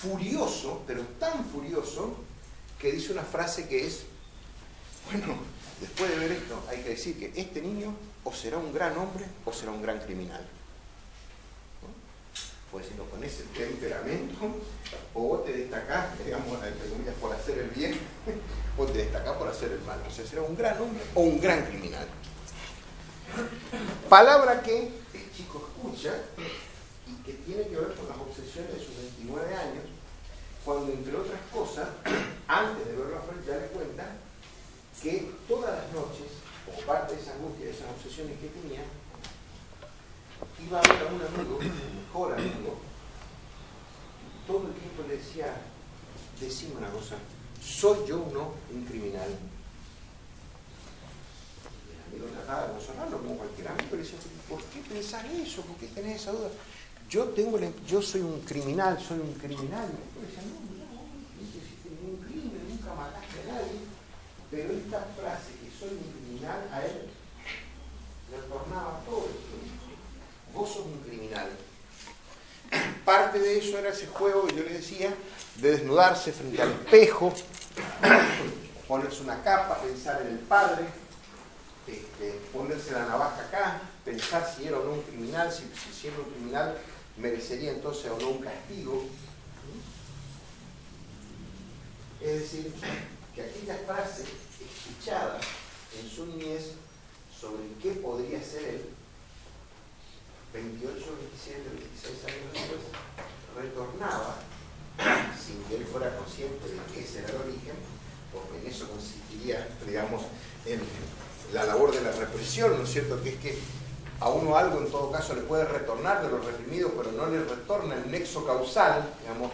furioso, pero tan furioso, que dice una frase que es, bueno, después de ver esto, hay que decir que este niño o será un gran hombre o será un gran criminal. ¿No? Pues si no con ese temperamento, o vos te destacás, digamos, entre comillas, por hacer el bien, o te destacás por hacer el mal. O sea, será un gran hombre o un gran criminal. Palabra que el chico escucha y que tiene que ver con las obsesiones de sus 29 años, cuando, entre otras cosas, antes de verlo a Freud ya le cuenta que todas las noches, como parte de esa angustia, de esas obsesiones que tenía, iba a ver a un amigo, un mejor amigo, y todo el tiempo le decía, decime una cosa, ¿soy yo o no un criminal? Y el amigo trataba de consolarlo como cualquier amigo, le decía, ¿por qué pensás eso? ¿Por qué tenés esa duda? Yo soy un criminal, soy un criminal. Y le decía, no hiciste ningún crimen, nunca mataste a nadie. Pero esta frase, que soy un criminal, a él le tornaba todo esto. Vos sos un criminal. Parte de eso era ese juego que yo les decía, de desnudarse frente al espejo, ponerse una capa, pensar en el padre, ponerse la navaja acá, pensar si era o no un criminal, si siendo un criminal merecería entonces o no un castigo. Es decir, que aquella frase escuchada en su niñez sobre qué podría ser él, 28, 27, 26 años después, retornaba, sin que él fuera consciente de que ese era el origen, porque en eso consistiría, digamos, en la labor de la represión, ¿no es cierto? Que es que a uno algo en todo caso le puede retornar de lo reprimido, pero no le retorna el nexo causal, digamos,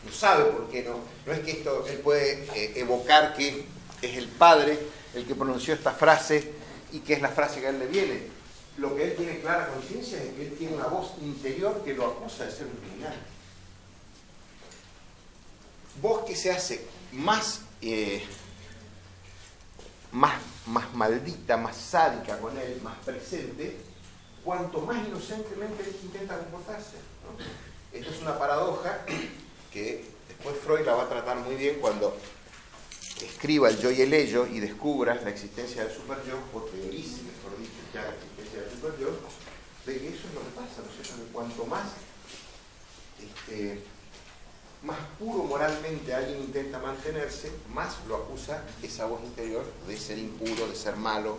no sabe por qué no. No es que esto, él puede evocar que es el padre el que pronunció esta frase y que es la frase que a él le viene. Lo que él tiene clara conciencia es que él tiene una voz interior que lo acusa de ser un criminal. Voz que se hace más maldita, más sádica con él, más presente, cuanto más inocentemente él intenta comportarse, ¿no? Esta es una paradoja que después Freud la va a tratar muy bien cuando escriba el yo y el ello y descubra la existencia del superyo, o teorice, mejor dicho, ya la existencia del superyo, de que eso es lo que pasa, ¿no es cierto? Que cuanto más más puro moralmente alguien intenta mantenerse, más lo acusa esa voz interior de ser impuro, de ser malo.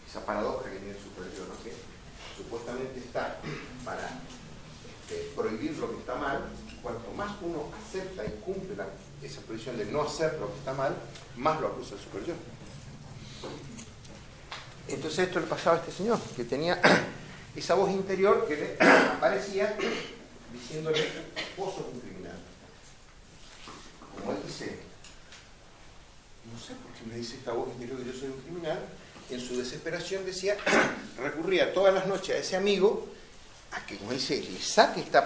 Esa paradoja que tiene el superyo, ¿no? Que supuestamente está para prohibir lo que está mal. Cuanto más uno acepta y cumple esa prohibición de no hacer lo que está mal, más lo acusa el superyo. Entonces esto le pasaba a este señor, que tenía esa voz interior que le aparecía diciéndole: vos sos un criminal. Como él dice, no sé por qué me dice esta voz interior que yo soy un criminal. En su desesperación decía, recurría todas las noches a ese amigo a que, como dice, le saque este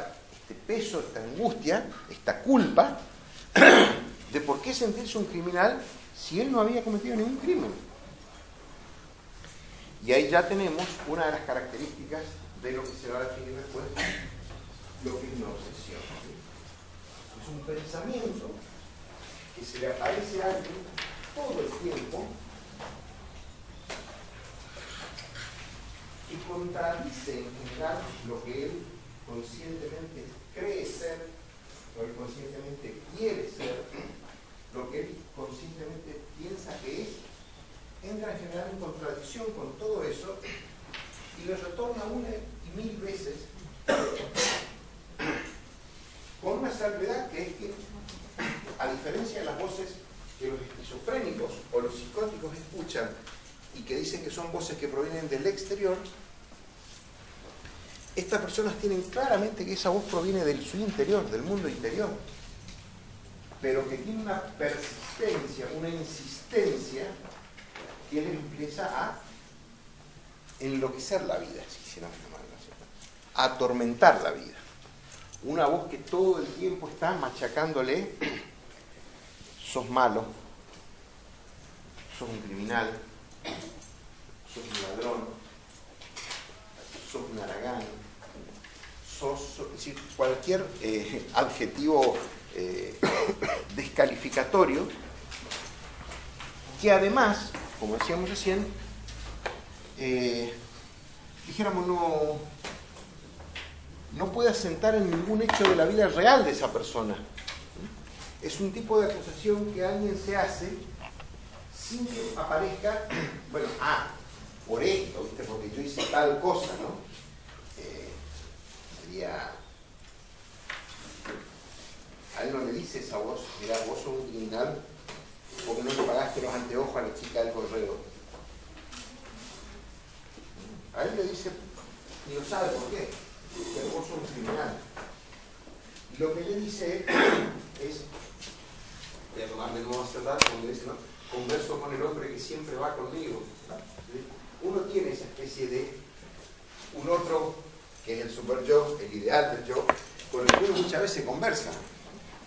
peso, esta angustia, esta culpa de por qué sentirse un criminal si él no había cometido ningún crimen. Y ahí ya tenemos una de las características de lo que se va a definir después, lo que es una obsesión. Es un pensamiento que se le aparece a alguien todo el tiempo y contradice en general lo que él conscientemente cree ser, lo que él conscientemente quiere ser, lo que él conscientemente piensa que es. Entra en general en contradicción con todo eso y lo retorna una y mil veces, con una salvedad que es que, a diferencia de las voces que los esquizofrénicos o los psicóticos escuchan y que dicen que son voces que provienen del exterior, estas personas tienen claramente que esa voz proviene de su interior, del mundo interior, pero que tiene una persistencia, una insistencia que les empieza a enloquecer la vida, si quisiéramos llamarlo así, a atormentar la vida. Una voz que todo el tiempo está machacándole: sos malo, sos un criminal, sos un ladrón, sos un haragán, es decir, cualquier adjetivo descalificatorio, que además, como decíamos recién, dijéramos, no puede asentar en ningún hecho de la vida real de esa persona. Es un tipo de acusación que alguien se hace sin que aparezca, bueno, por esto, ¿viste? Porque yo hice tal cosa, ¿no? Sería... A él no le dice esa voz: mirá, vos sos un criminal porque no le pagaste los anteojos a la chica del correo. A él le dice, y no sabe por qué, pero vos sos un criminal. Y lo que le dice es, voy a tomar de nuevo a cerrar, como dice, ¿no? Converso con el hombre que siempre va conmigo. Uno tiene esa especie de un otro que es el super yo, el ideal del yo, con el que uno muchas veces conversa.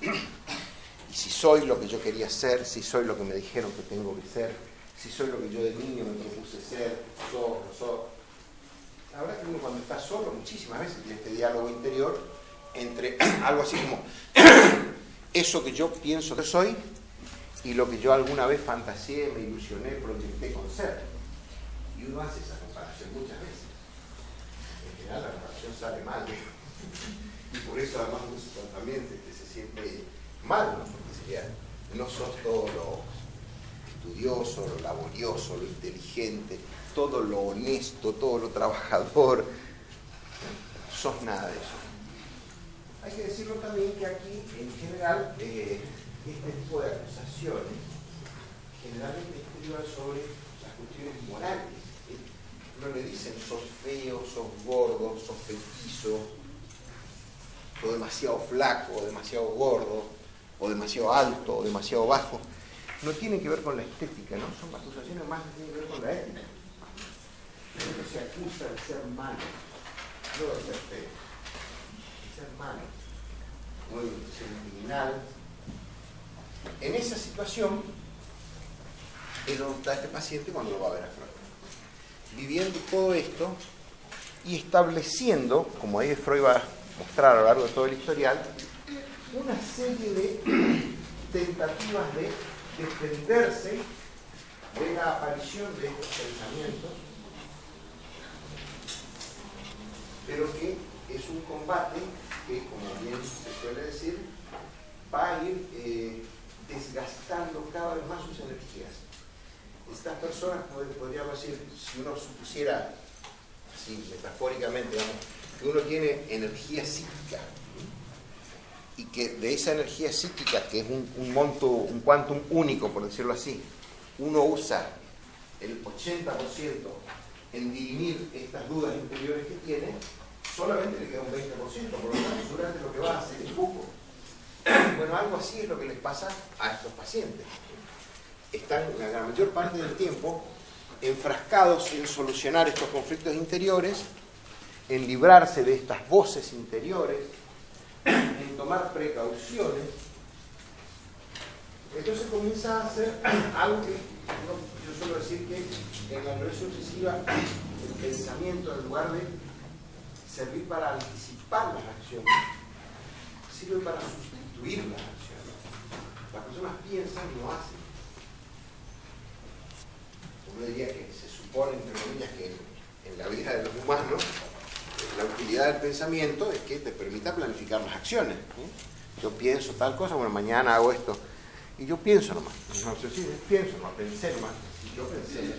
Y si soy lo que yo quería ser, si soy lo que me dijeron que tengo que ser, si soy lo que yo de niño me propuse ser, soy. La verdad es que uno cuando está solo muchísimas veces tiene este diálogo interior entre algo así como eso que yo pienso que soy y lo que yo alguna vez fantaseé, me ilusioné, proyecté con ser. Y uno hace esa comparación muchas veces. En general la comparación sale mal. Y por eso además uno también se siente mal, ¿no? Porque sería, no sos todo lo estudioso, lo laborioso, lo inteligente, todo lo honesto, todo lo trabajador, sos nada de eso. Hay que decirlo también que aquí, en general, este tipo de acusaciones generalmente estriban sobre las cuestiones morales. No le dicen sos feo, sos gordo, sos petizo, o demasiado flaco, o demasiado gordo, o demasiado alto, o demasiado bajo. No tiene que ver con la estética, ¿no? Son acusaciones más que tienen que ver con la ética. Uno se acusa de ser malo, no de ser feo, de ser malo, o de ser criminal. En esa situación es donde está este paciente cuando lo va a ver a Freud. viviendo todo esto y estableciendo, como ahí Freud va a mostrar a lo largo de todo el historial, una serie de tentativas de defenderse de la aparición de estos pensamientos, pero que es un combate que, como bien se suele decir, va a ir desgastando cada vez más sus energías. Estas personas, podríamos decir, si uno supusiera, así metafóricamente, digamos, que uno tiene energía psíquica, y que de esa energía psíquica, que es un monto, un quantum único, por decirlo así, uno usa el 80% en dirimir estas dudas interiores que tiene, solamente le queda un 20%, por lo tanto, seguramente lo que va a hacer es poco. Bueno, algo así es lo que les pasa a estos pacientes. Están la mayor parte del tiempo enfrascados en solucionar estos conflictos interiores, en librarse de estas voces interiores, en tomar precauciones. Entonces comienza a hacer algo que yo suelo decir que en la regresión obsesiva el pensamiento, en lugar de servir para anticipar las acciones, sirve para sustituir las acciones. Las personas piensan y no hacen. Uno diría que se supone, entre comillas, que en la vida de los humanos la utilidad del pensamiento es que te permita planificar las acciones. Yo pienso tal cosa, bueno, mañana hago esto. Y yo pienso nomás. No sé si pienso nomás, pensé nomás. Y yo pensé eso.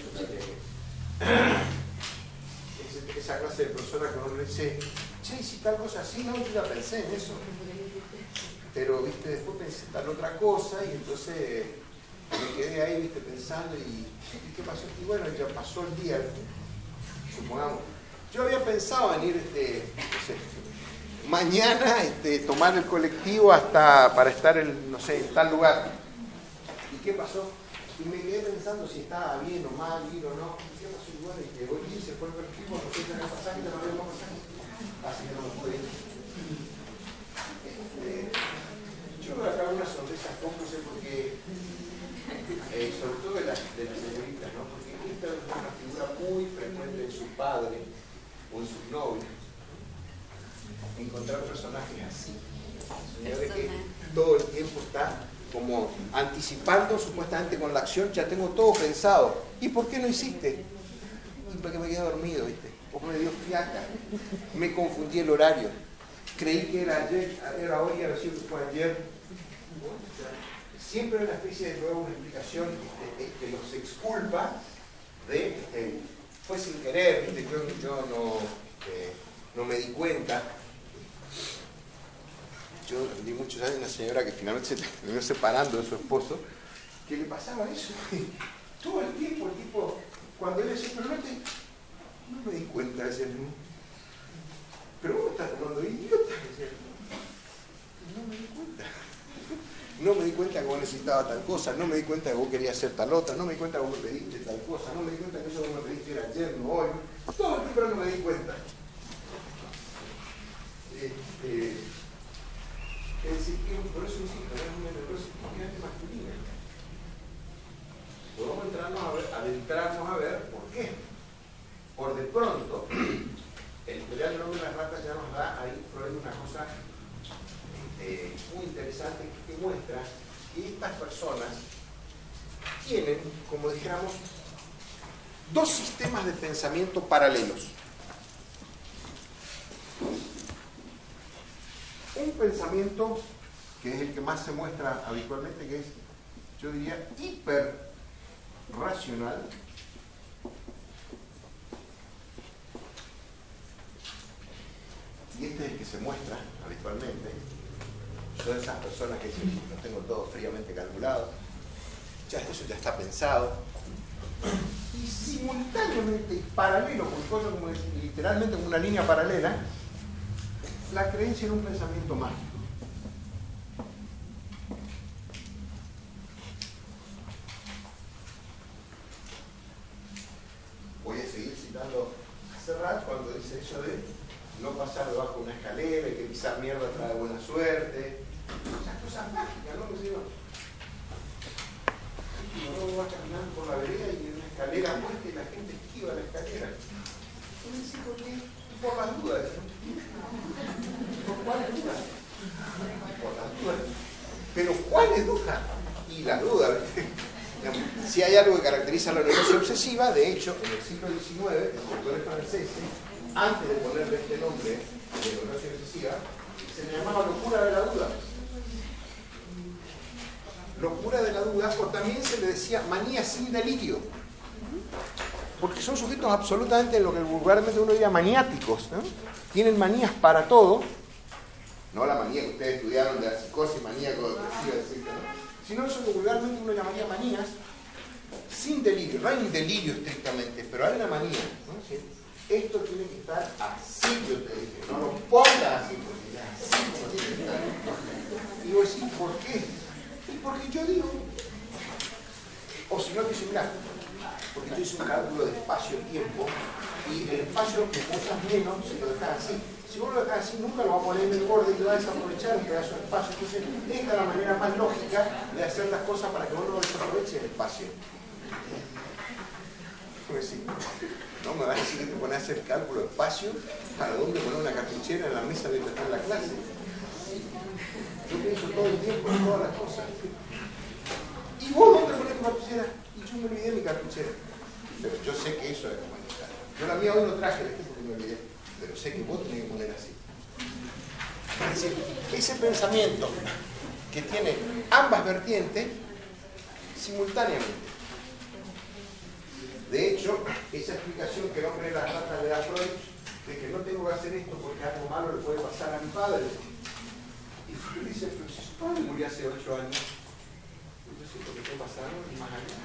Esa clase de persona que uno le dice, che, si tal cosa así, no, yo ya pensé en eso. Pero, viste, después pensé tal otra cosa y entonces me quedé ahí, viste, pensando y ¿qué pasó? Y bueno, ya pasó el día, supongamos. Yo había pensado en ir, no sé, mañana, tomar el colectivo hasta para estar no sé, en tal lugar. ¿Y qué pasó? Y me quedé pensando si estaba bien o mal, ir o no. ¿Qué pasó? Y bueno, y llegó el día, se fue el colectivo, no sé si el pasaje, no había más pasaje. Así que no me pude ir. Yo veo acá una sonrisa cómplice porque, sobre todo de las señoritas, ¿no? Porque esta es una figura muy frecuente en su padre o en sus novios. Encontrar personajes así. Señores que todo el tiempo está como anticipando supuestamente con la acción, ya tengo todo pensado. ¿Y por qué no hiciste? Y porque me quedé dormido, ¿viste? O me dio fiaca. Me confundí el horario. Creí que era ayer, era hoy, a ver si fue ayer. Siempre hay una especie de nueva explicación que los exculpa de fue sin querer, ¿viste? Yo no me di cuenta. Yo di muchos años a una señora que finalmente se terminó separando de su esposo, que le pasaba eso. Todo el tiempo, el tipo, cuando él decía, pero no me di cuenta, decía, pero vos estás tomando idiota, decía, no me di cuenta. No me di cuenta que vos necesitabas tal cosa, no me di cuenta que vos querías hacer tal otra, no me di cuenta que vos me pediste tal cosa, no me di cuenta que eso que me pediste era ayer, no hoy. Todo el tiempo no me di cuenta. Es decir, que por eso insisto, es una neurosis masculina. Podemos adentrarnos a ver por qué. Por de pronto, el historial del hombre de las ratas ya nos da ahí Freud una cosa muy interesante que muestra que estas personas tienen, como dijéramos, dos sistemas de pensamiento paralelos. Un pensamiento que es el que más se muestra habitualmente, que es, yo diría, hiperracional, y este es el que se muestra habitualmente. Son esas personas que dicen, lo tengo todo fríamente calculado, ya eso ya está pensado, y simultáneamente, paralelo, porque fue como literalmente como una línea paralela, la creencia en un pensamiento mágico. Voy a seguir citando a Serrat cuando dice eso de no pasar debajo de una escalera, hay que pisar mierda trae buena suerte. Esas cosas mágicas, ¿no? Que se van. Uno va caminando por la vereda y en una escalera puesta y la gente esquiva la escalera. Yo me decía, ¿por qué? Por las dudas. ¿Por cuáles dudas? Por las dudas. Pero ¿cuáles dudas? Y las dudas, si hay algo que caracteriza la neurosis obsesiva, de hecho, en el siglo XIX, los doctores franceses, antes de ponerle este nombre de neurosis obsesiva, se le llamaba locura de la duda. Locura de la duda, o también se le decía manía sin delirio. Porque son sujetos absolutamente, lo que vulgarmente uno diría, maniáticos, ¿no? Tienen manías para todo. No la manía que ustedes estudiaron de la psicosis maníaco-depresiva, etc., ¿no? Sino eso que vulgarmente uno llamaría manías sin delirio. No hay un delirio estrictamente, pero hay una manía, ¿no? ¿Sí? Esto tiene que estar así, yo te dije, no lo pongas así, porque así como tiene que estar. Y vos decís, ¿por qué? Y porque yo digo, o si no, que dice, mirá, porque yo hice un cálculo de espacio-tiempo y el espacio que usas menos si lo dejas así. Si vos lo dejas así, nunca lo vas a poner en el borde y te vas a desaprovechar un pedazo de espacio. Entonces, esta es la manera más lógica de hacer las cosas para que vos no desaproveches el espacio. Pues sí, no me vas a decir que te pones a hacer cálculo de espacio para dónde poner una cartuchera en la mesa mientras está en la clase. Yo pienso todo el tiempo en todas las cosas. ¿Y vos dónde pones tu cartuchera? Y yo me olvidé mi cartuchera. Pero yo sé que eso es humanidad. Yo la mía hoy no traje, porque me olvidé. Pero sé que vos tenés que poner así. Es decir, ese pensamiento que tiene ambas vertientes simultáneamente. De hecho, esa explicación que el hombre de las ratas le da a Freud, de que no tengo que hacer esto porque algo malo le puede pasar a mi padre. Y Freud dice, pero si su padre murió hace 8 años, yo sé lo que puede pasar más allá.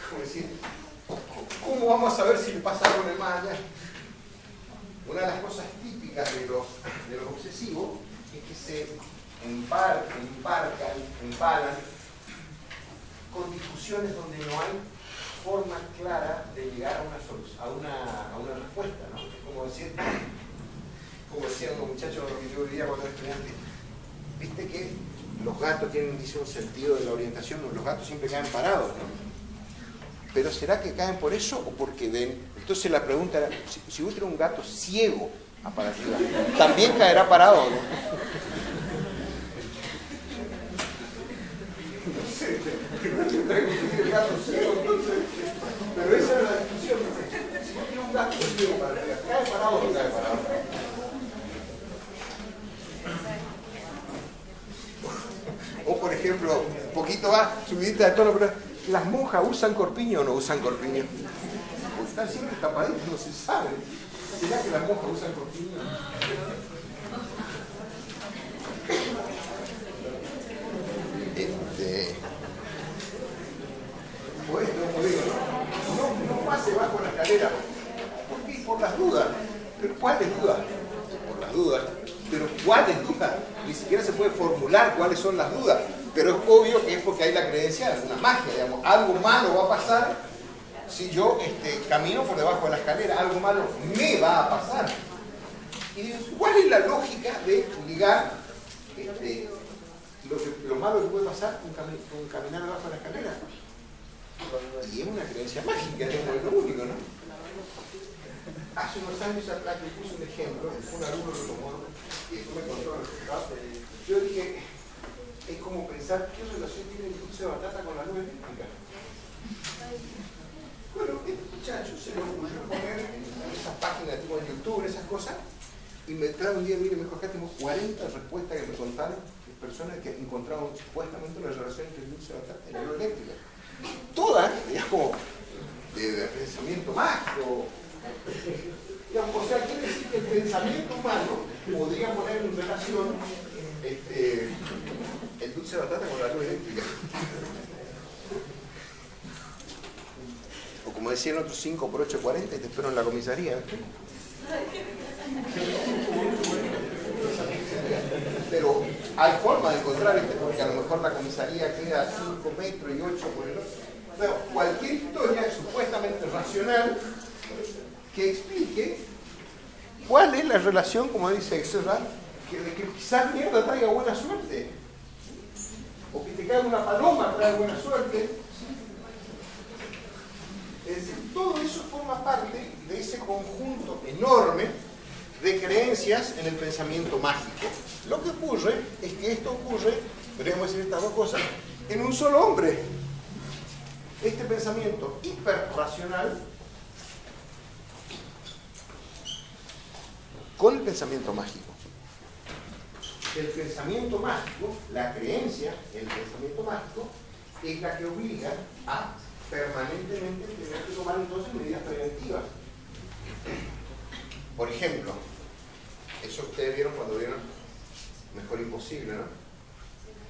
Como decir, ¿cómo vamos a saber si le pasa algo en el más allá? Una de las cosas típicas de los obsesivos es que se empalan con discusiones donde no hay forma clara de llegar a una respuesta, ¿no? Como decían los muchachos que yo vivía cuando era estudiante, viste que los gatos tienen, dice, un sentido de la orientación, los gatos siempre caen parados, ¿no? Pero ¿será que caen por eso o porque ven? Entonces la pregunta era, si vos tenés un gato ciego para arriba, ¿también caerá parado, no? El gato ciego, entonces, pero esa era la discusión. Si vos tienes un gato ciego para arriba, ¿cae parado o no cae parado? O por ejemplo, un poquito más, subidita de tono, pero ¿las monjas usan corpiño o no usan corpiño? Porque están siempre tapaditos, no se sabe. ¿Será que las monjas usan corpiño? Pues como digo, no pase bajo la escalera. ¿Por qué? Por las dudas. ¿Pero cuáles dudas? Por las dudas. ¿Pero cuáles dudas? Ni siquiera se puede formular cuáles son las dudas. Pero es obvio que es porque hay la creencia de una magia, digamos. Algo malo va a pasar si yo camino por debajo de la escalera. Algo malo me va a pasar. Y digo, ¿cuál es la lógica de ligar lo malo que puede pasar con caminar debajo de la escalera? Y es una creencia mágica, es lo único, ¿no? Hace unos años atrás que puse un ejemplo, un alumno lo tomó y después me contó los resultados. Yo dije, es como pensar qué relación tiene el dulce de batata con la luz eléctrica. Bueno, este muchacho se le ocurrió poner en esas páginas tipo en YouTube, esas cosas, y me trae un día, mire, me acá tengo 40 respuestas que me contaron de personas que encontraron supuestamente una relación entre el dulce de batata y la luz eléctrica. Todas, digamos, de pensamiento mágico. Digamos, o sea, quiere decir que el pensamiento humano podría poner en relación el dulce de batata con la luz eléctrica. O como decían otros 5 por 8, 40, y te espero en la comisaría. Pero hay forma de encontrar porque a lo mejor la comisaría queda a 5 metros y 8 por el otro. Pero cualquier historia supuestamente racional que explique cuál es la relación, como dice Exerra, que quizás mierda traiga buena suerte. O que te caiga una paloma trae buena suerte. Es decir, todo eso forma parte de ese conjunto enorme de creencias en el pensamiento mágico. Lo que ocurre es que esto ocurre, podríamos decir estas dos cosas, en un solo hombre. Este pensamiento hiperracional con el pensamiento mágico. El pensamiento mágico, la creencia en el pensamiento mágico, es la que obliga a permanentemente tener que tomar entonces medidas preventivas. Por ejemplo, eso ustedes vieron cuando vieron Mejor Imposible, ¿no?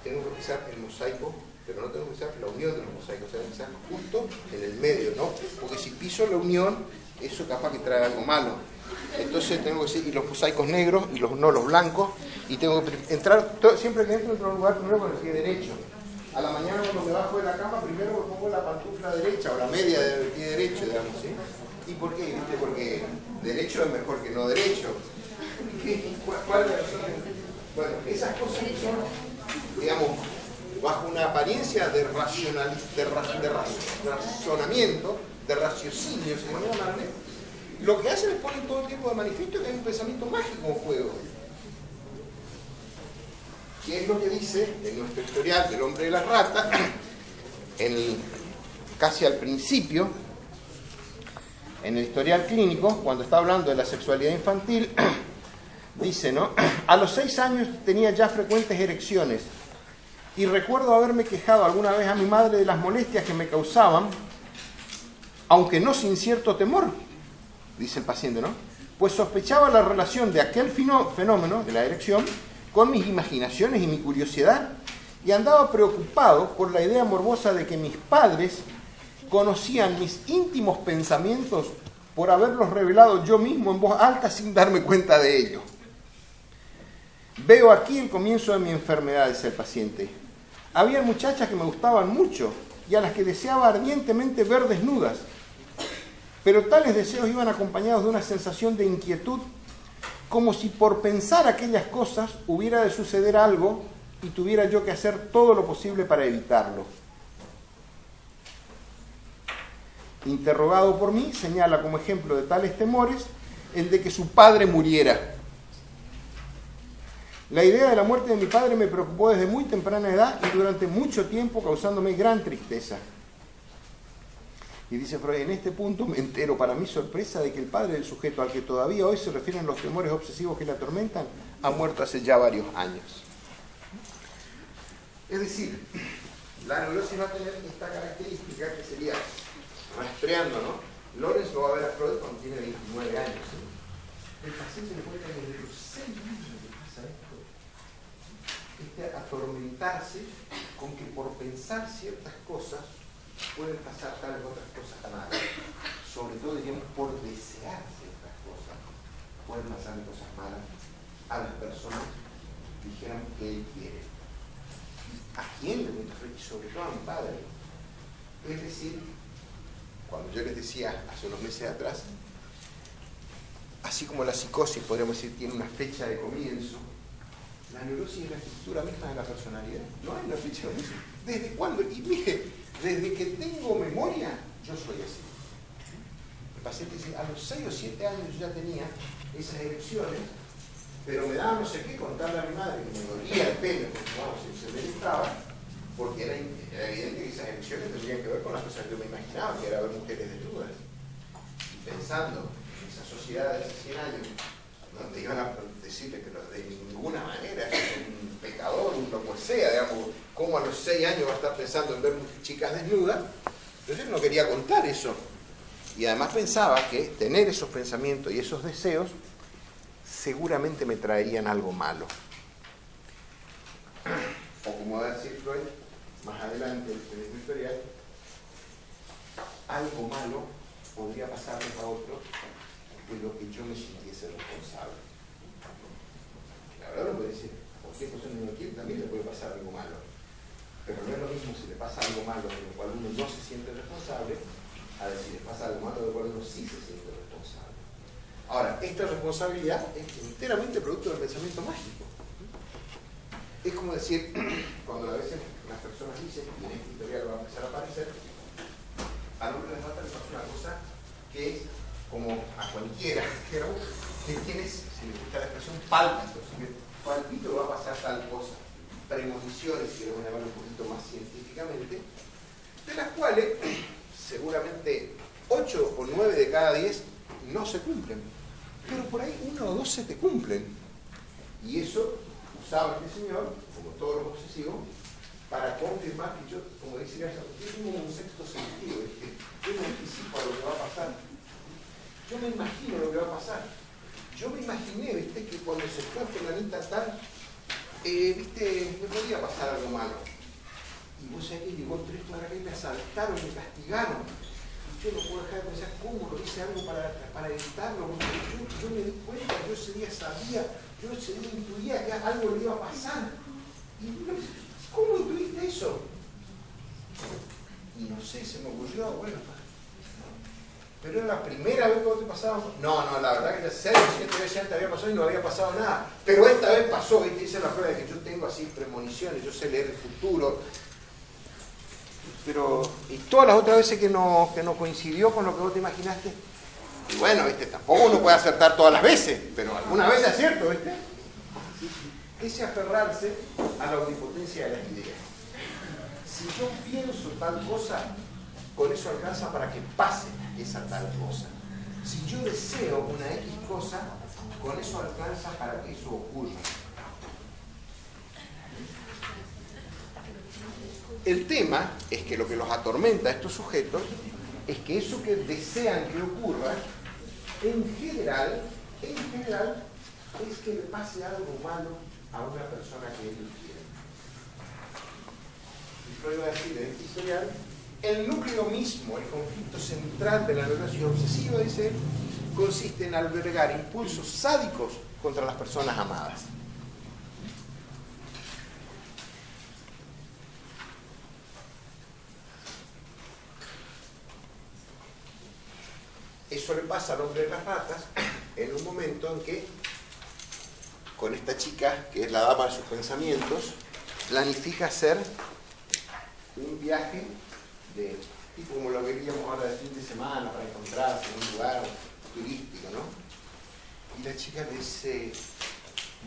Tengo que pisar el mosaico, pero no tengo que pisar la unión de los mosaicos, tengo que pisar justo en el medio, ¿no? Porque si piso la unión, eso capaz que trae algo malo. Entonces tengo que ir los mosaicos negros y no los blancos, y tengo que entrar, siempre que entro en otro lugar, primero con el pie derecho. A la mañana cuando me bajo de la cama, primero me pongo la pantufla derecha o la media del pie derecho, digamos, ¿sí? ¿Y por qué? ¿Viste? Porque derecho es mejor que no derecho. ¿Cuál es la razón? Bueno, esas cosas son, digamos, bajo una apariencia de razonamiento, de raciocinio, si no llamarle, lo que hacen es poner todo el tiempo de manifiesto que hay un pensamiento mágico en juego. ¿Qué es lo que dice en nuestro historial del hombre de la rata? Casi al principio, en el historial clínico, cuando está hablando de la sexualidad infantil, dice, ¿no? A los 6 años tenía ya frecuentes erecciones y recuerdo haberme quejado alguna vez a mi madre de las molestias que me causaban, aunque no sin cierto temor, dice el paciente, ¿no? Pues sospechaba la relación de aquel fenómeno, de la erección, con mis imaginaciones y mi curiosidad, y andaba preocupado por la idea morbosa de que mis padres conocían mis íntimos pensamientos por haberlos revelado yo mismo en voz alta sin darme cuenta de ello. Veo aquí el comienzo de mi enfermedad, dice el paciente. Había muchachas que me gustaban mucho y a las que deseaba ardientemente ver desnudas, pero tales deseos iban acompañados de una sensación de inquietud, como si por pensar aquellas cosas hubiera de suceder algo y tuviera yo que hacer todo lo posible para evitarlo. Interrogado por mí, señala como ejemplo de tales temores el de que su padre muriera. La idea de la muerte de mi padre me preocupó desde muy temprana edad y durante mucho tiempo, causándome gran tristeza. Y dice Freud, en este punto me entero para mi sorpresa de que el padre del sujeto al que todavía hoy se refieren los temores obsesivos que le atormentan ha muerto hace ya varios años. Es decir, la neurosis va a tener esta característica que sería rastreando, ¿no? Lorenz lo va a ver a Freud cuando tiene 29 años. ¿Sí? El paciente le cuenta que desde los 6 años le pasa esto. Atormentarse con que por pensar ciertas cosas pueden pasar tales otras cosas malas. Sobre todo, diríamos, por desear ciertas cosas pueden pasar cosas malas a las personas que dijeran que él quiere. ¿A quién le cuenta Freud? Y sobre todo a mi padre. Es decir, cuando yo les decía hace unos meses atrás, así como la psicosis, podríamos decir, tiene una fecha de comienzo, la neurosis es la estructura misma de la personalidad. No hay una fecha de comienzo. ¿Desde cuándo? Y mire, desde que tengo memoria, yo soy así. El paciente dice, a los 6 o 7 años yo ya tenía esas erecciones, pero me daba no sé qué contarle a mi madre que me dolía el pelo, porque vamos, se me entraba, porque era evidente que esas erecciones tendrían que ver con las cosas que yo me imaginaba, que era ver mujeres desnudas. Y pensando en esa sociedad de hace 100 años, donde iban a decirle que de ninguna manera es un pecador, un lo que sea, digamos, como a los 6 años va a estar pensando en ver chicas desnudas, entonces no quería contar eso. Y además pensaba que tener esos pensamientos y esos deseos seguramente me traerían algo malo. O como va a decir Freud, más adelante en el historial, algo malo podría pasarle a otro de lo que yo me sintiese responsable. La verdad no puede decir, cualquier persona que no quiere también le puede pasar algo malo. Pero no es lo mismo si le pasa algo malo de lo cual uno no se siente responsable, a decir, le pasa algo malo de lo cual uno sí se siente responsable. Ahora, esta responsabilidad es enteramente producto del pensamiento mágico. Es como decir, cuando a veces las personas dicen, y en este historial va a empezar a aparecer, al hombre de Rata le pasó una cosa que es como a cualquiera, que tienes, si le gusta la expresión, pálpitos, palpito va a pasar tal cosa, premoniciones, si queremos llamarlo un poquito más científicamente, de las cuales seguramente 8 o 9 de cada 10 no se cumplen, pero por ahí 1 o 2 se te cumplen. Y eso usaba este señor, como todos los obsesivos, para confirmar que yo, como dice Garza, yo tengo un sexto sentido, yo me anticipo a lo que va a pasar, yo me imagino lo que va a pasar. Yo me imaginé, ¿viste? Que cuando se fue fulanita tal, ¿viste? Me podía pasar algo malo. Y vos sabés que llegó 3 para acá y me asaltaron, me castigaron. Y yo no puedo dejar de pensar cómo lo hice algo para evitarlo. Porque yo me di cuenta, yo ese día sabía, yo ese día intuía que algo le iba a pasar. Y ¿cómo intuiste eso? Y no sé, se me ocurrió, bueno, pero era la primera vez que vos te pasaba. No, la verdad que ya 6 o 7 veces antes había pasado y no había pasado nada. Pero esta vez pasó, ¿viste? Esa es la prueba de que yo tengo así premoniciones, yo sé leer el futuro. Pero, y todas las otras veces que no coincidió con lo que vos te imaginaste. Y bueno, ¿viste? Tampoco uno puede acertar todas las veces, pero algunas veces acierto, ¿viste? Ese aferrarse a la omnipotencia de las ideas. Si yo pienso tal cosa, con eso alcanza para que pase esa tal cosa. Si yo deseo una X cosa, con eso alcanza para que eso ocurra. El tema es que lo que los atormenta a estos sujetos es que eso que desean que ocurra, en general, es que le pase algo malo a una persona que ellos quieren. Y Freud va a decir en este historial, el núcleo mismo, el conflicto central de la neurosis obsesiva, dice él, consiste en albergar impulsos sádicos contra las personas amadas. Eso le pasa al hombre de las ratas en un momento en que, con esta chica, que es la dama de sus pensamientos, planifica hacer un viaje de tipo como lo veríamos ahora de fin de semana para encontrarse en un lugar turístico, ¿no? Y la chica le dice,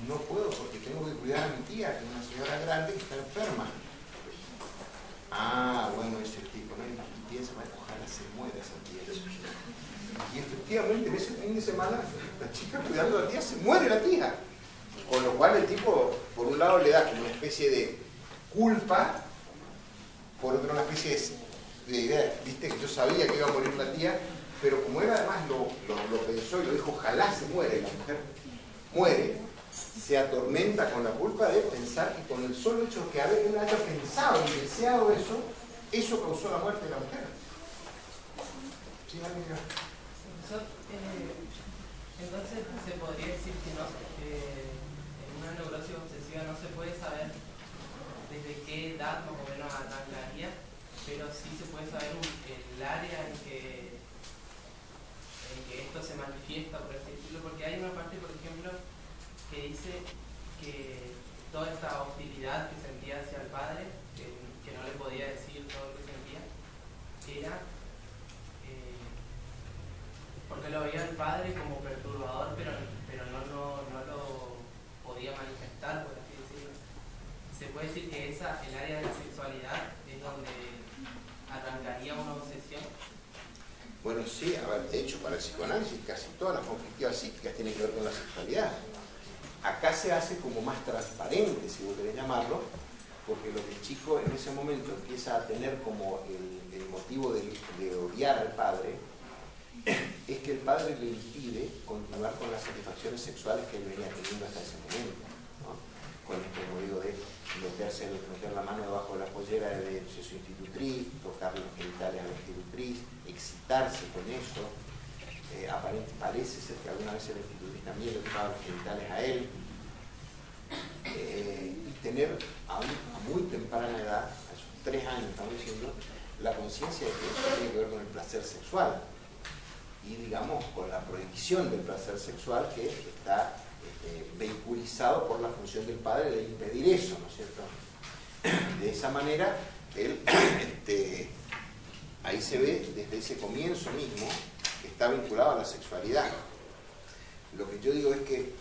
no puedo porque tengo que cuidar a mi tía, que es una señora grande que está enferma. Ah, bueno, ese tipo, ¿no? Y piensa, ojalá se muera esa tía. Y efectivamente en ese fin de semana la chica cuidando a la tía se muere la tía. Con lo cual el tipo, por un lado le da como una especie de culpa, por otro una especie de idea, viste que yo sabía que iba a morir la tía, pero como él además lo pensó y lo dijo, ojalá se muere, la mujer muere, se atormenta con la culpa de pensar que con el solo hecho de que él haya pensado y deseado eso causó la muerte de la mujer. ¿Sí, amiga? Entonces se podría decir que no, en una neurosis obsesiva no se puede saber desde qué edad más o menos arrancaría, pero sí se puede saber el área en que esto se manifiesta, por así decirlo, porque hay una parte, por ejemplo, que dice que toda esta hostilidad que sentía hacia el padre, que no le podía decir todo lo que sentía, era porque lo veía el padre como perturbador, pero no lo podía manifestar, por así decirlo. Se puede decir que el área de la sexualidad es donde arrancaría una obsesión. Bueno, sí, a ver, de hecho, para el psicoanálisis casi todas las conflictivas psíquicas tienen que ver con la sexualidad. Acá se hace como más transparente, si vos querés llamarlo, porque lo que el chico en ese momento empieza a tener como el motivo de odiar al padre, es que el padre le impide continuar con las satisfacciones sexuales que él venía teniendo hasta ese momento, ¿no? Con este motivo de meter la mano debajo de la pollera de su institutriz, tocar los genitales a la institutriz, excitarse con eso. Parece ser que alguna vez la institutriz también le tocaba los genitales a él. Y tener a muy temprana edad, a esos 3 años estamos diciendo, la conciencia de que eso tiene que ver con el placer sexual. Y digamos con la prohibición del placer sexual que está vehiculizado por la función del padre de impedir eso, ¿no es cierto? De esa manera él ahí se ve desde ese comienzo mismo que está vinculado a la sexualidad. Lo que yo digo es que,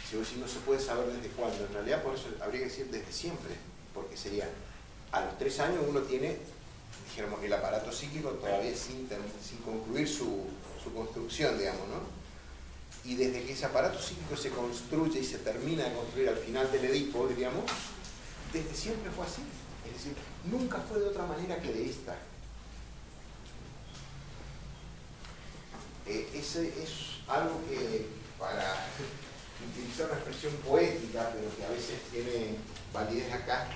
si vos decís no se puede saber desde cuándo, en realidad por eso habría que decir desde siempre, porque sería, a los 3 años uno tiene, dijéramos, el aparato psíquico todavía sin concluir su construcción, digamos, ¿no? Y desde que ese aparato psíquico se construye y se termina de construir al final del Edipo, diríamos, desde siempre fue así. Es decir, nunca fue de otra manera que de esta. Ese es algo que, para utilizar una expresión poética, pero que a veces tiene validez acá,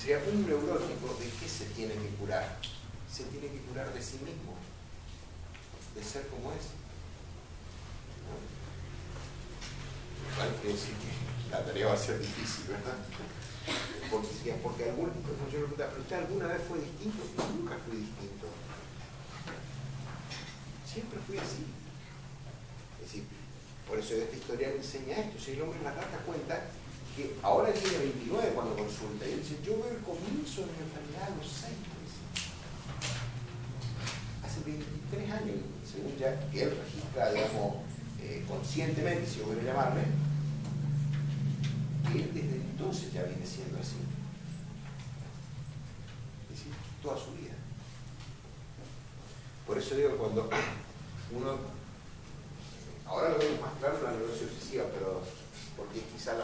sería un neurótico. ¿De qué se tiene que curar? Se tiene que curar de sí mismo, de ser como es. Bueno, quiere decir que la tarea va a ser difícil, ¿verdad? Porque algún, como yo me preguntaba, ¿pero usted alguna vez fue distinto? Nunca fui distinto. Siempre fui así. Es decir, por eso esta historia me enseña esto. Si el hombre en la carta cuenta que ahora tiene 29 cuando consulta, y él dice, yo veo el comienzo de mi enfermedad a los 6 meses. Hace 23 años, según ya que él registra, digamos, conscientemente, si hubiera llamarle, que él desde entonces ya viene siendo así. Es decir, toda su vida. Por eso digo, cuando uno, ahora lo vemos más claro en la neurosis obsesiva, pero porque quizá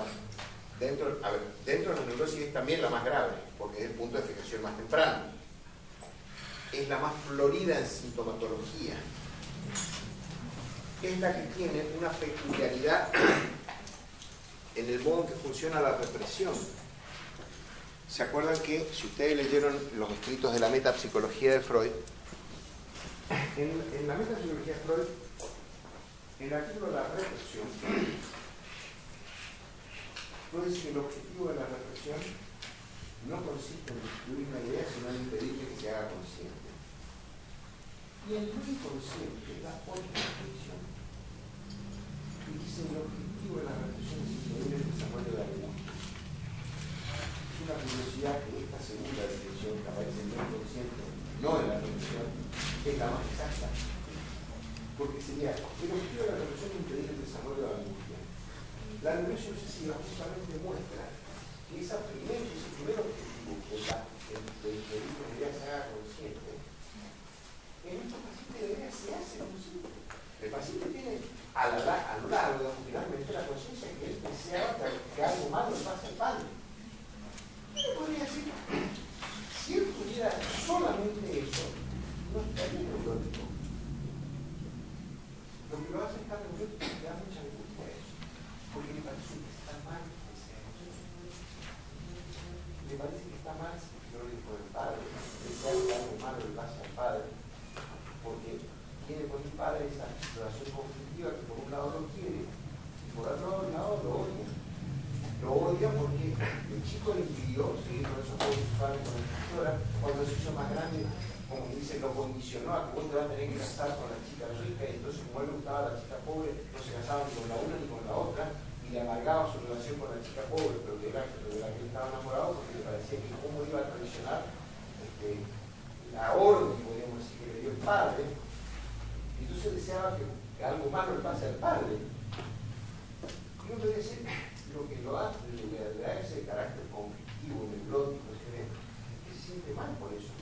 dentro de la neurosis es también la más grave, porque es el punto de fijación más temprano. Es la más florida en sintomatología. Es la que tiene una peculiaridad en el modo en que funciona la represión. ¿Se acuerdan que, si ustedes leyeron los escritos de la metapsicología de Freud, en la metapsicología de Freud, en el artículo de la represión, Freud dice que el objetivo de la represión no consiste en destruir una idea, sino en impedirle que se haga consciente. Y el no inconsciente es la autoreflexión. Y dice el objetivo de la represión es impedir el desarrollo de la angustia. Es una curiosidad que esta segunda definición que aparece en el inconsciente, no en la represión, es la más exacta. Porque sería, el objetivo de la represión es impedir el desarrollo de la angustia. La neurosis obsesiva justamente muestra que ese primer objetivo, que es el impedir que la idea se haga consciente, en estos pacientes se hace consciente. El paciente tiene a lo largo, finalmente, la conciencia que él deseaba que algo malo le pase al padre. Yo podría decir, si él tuviera solamente eso, no estaría neurótico. Lo que lo hace estar neurótico es que da mucha angustia a eso, porque le parece que está mal que sea eso. Le parece que está mal si yo lo digo del padre, desea que algo malo le pase al padre, porque tiene con el padre esa relación conflictiva que por un lado lo quiere y por otro lado lo odia. Lo odia porque el chico le impidió seguir con esos juegos sexuales con la escritora, cuando se hizo más grande, como que dice, lo condicionó a que vos te vas a tener que casar con la chica rica, y entonces como él le gustaba a la chica pobre, no se casaba ni con la una ni con la otra, y le amargaba su relación con la chica pobre, pero de la que él estaba enamorado, porque le parecía que cómo iba a traicionar la orden, podríamos decir, que le dio el padre. Entonces deseaba que algo malo le pase al padre. Y uno puede decir, lo que lo hace, le da ese carácter conflictivo, neurótico, que se siente mal por eso.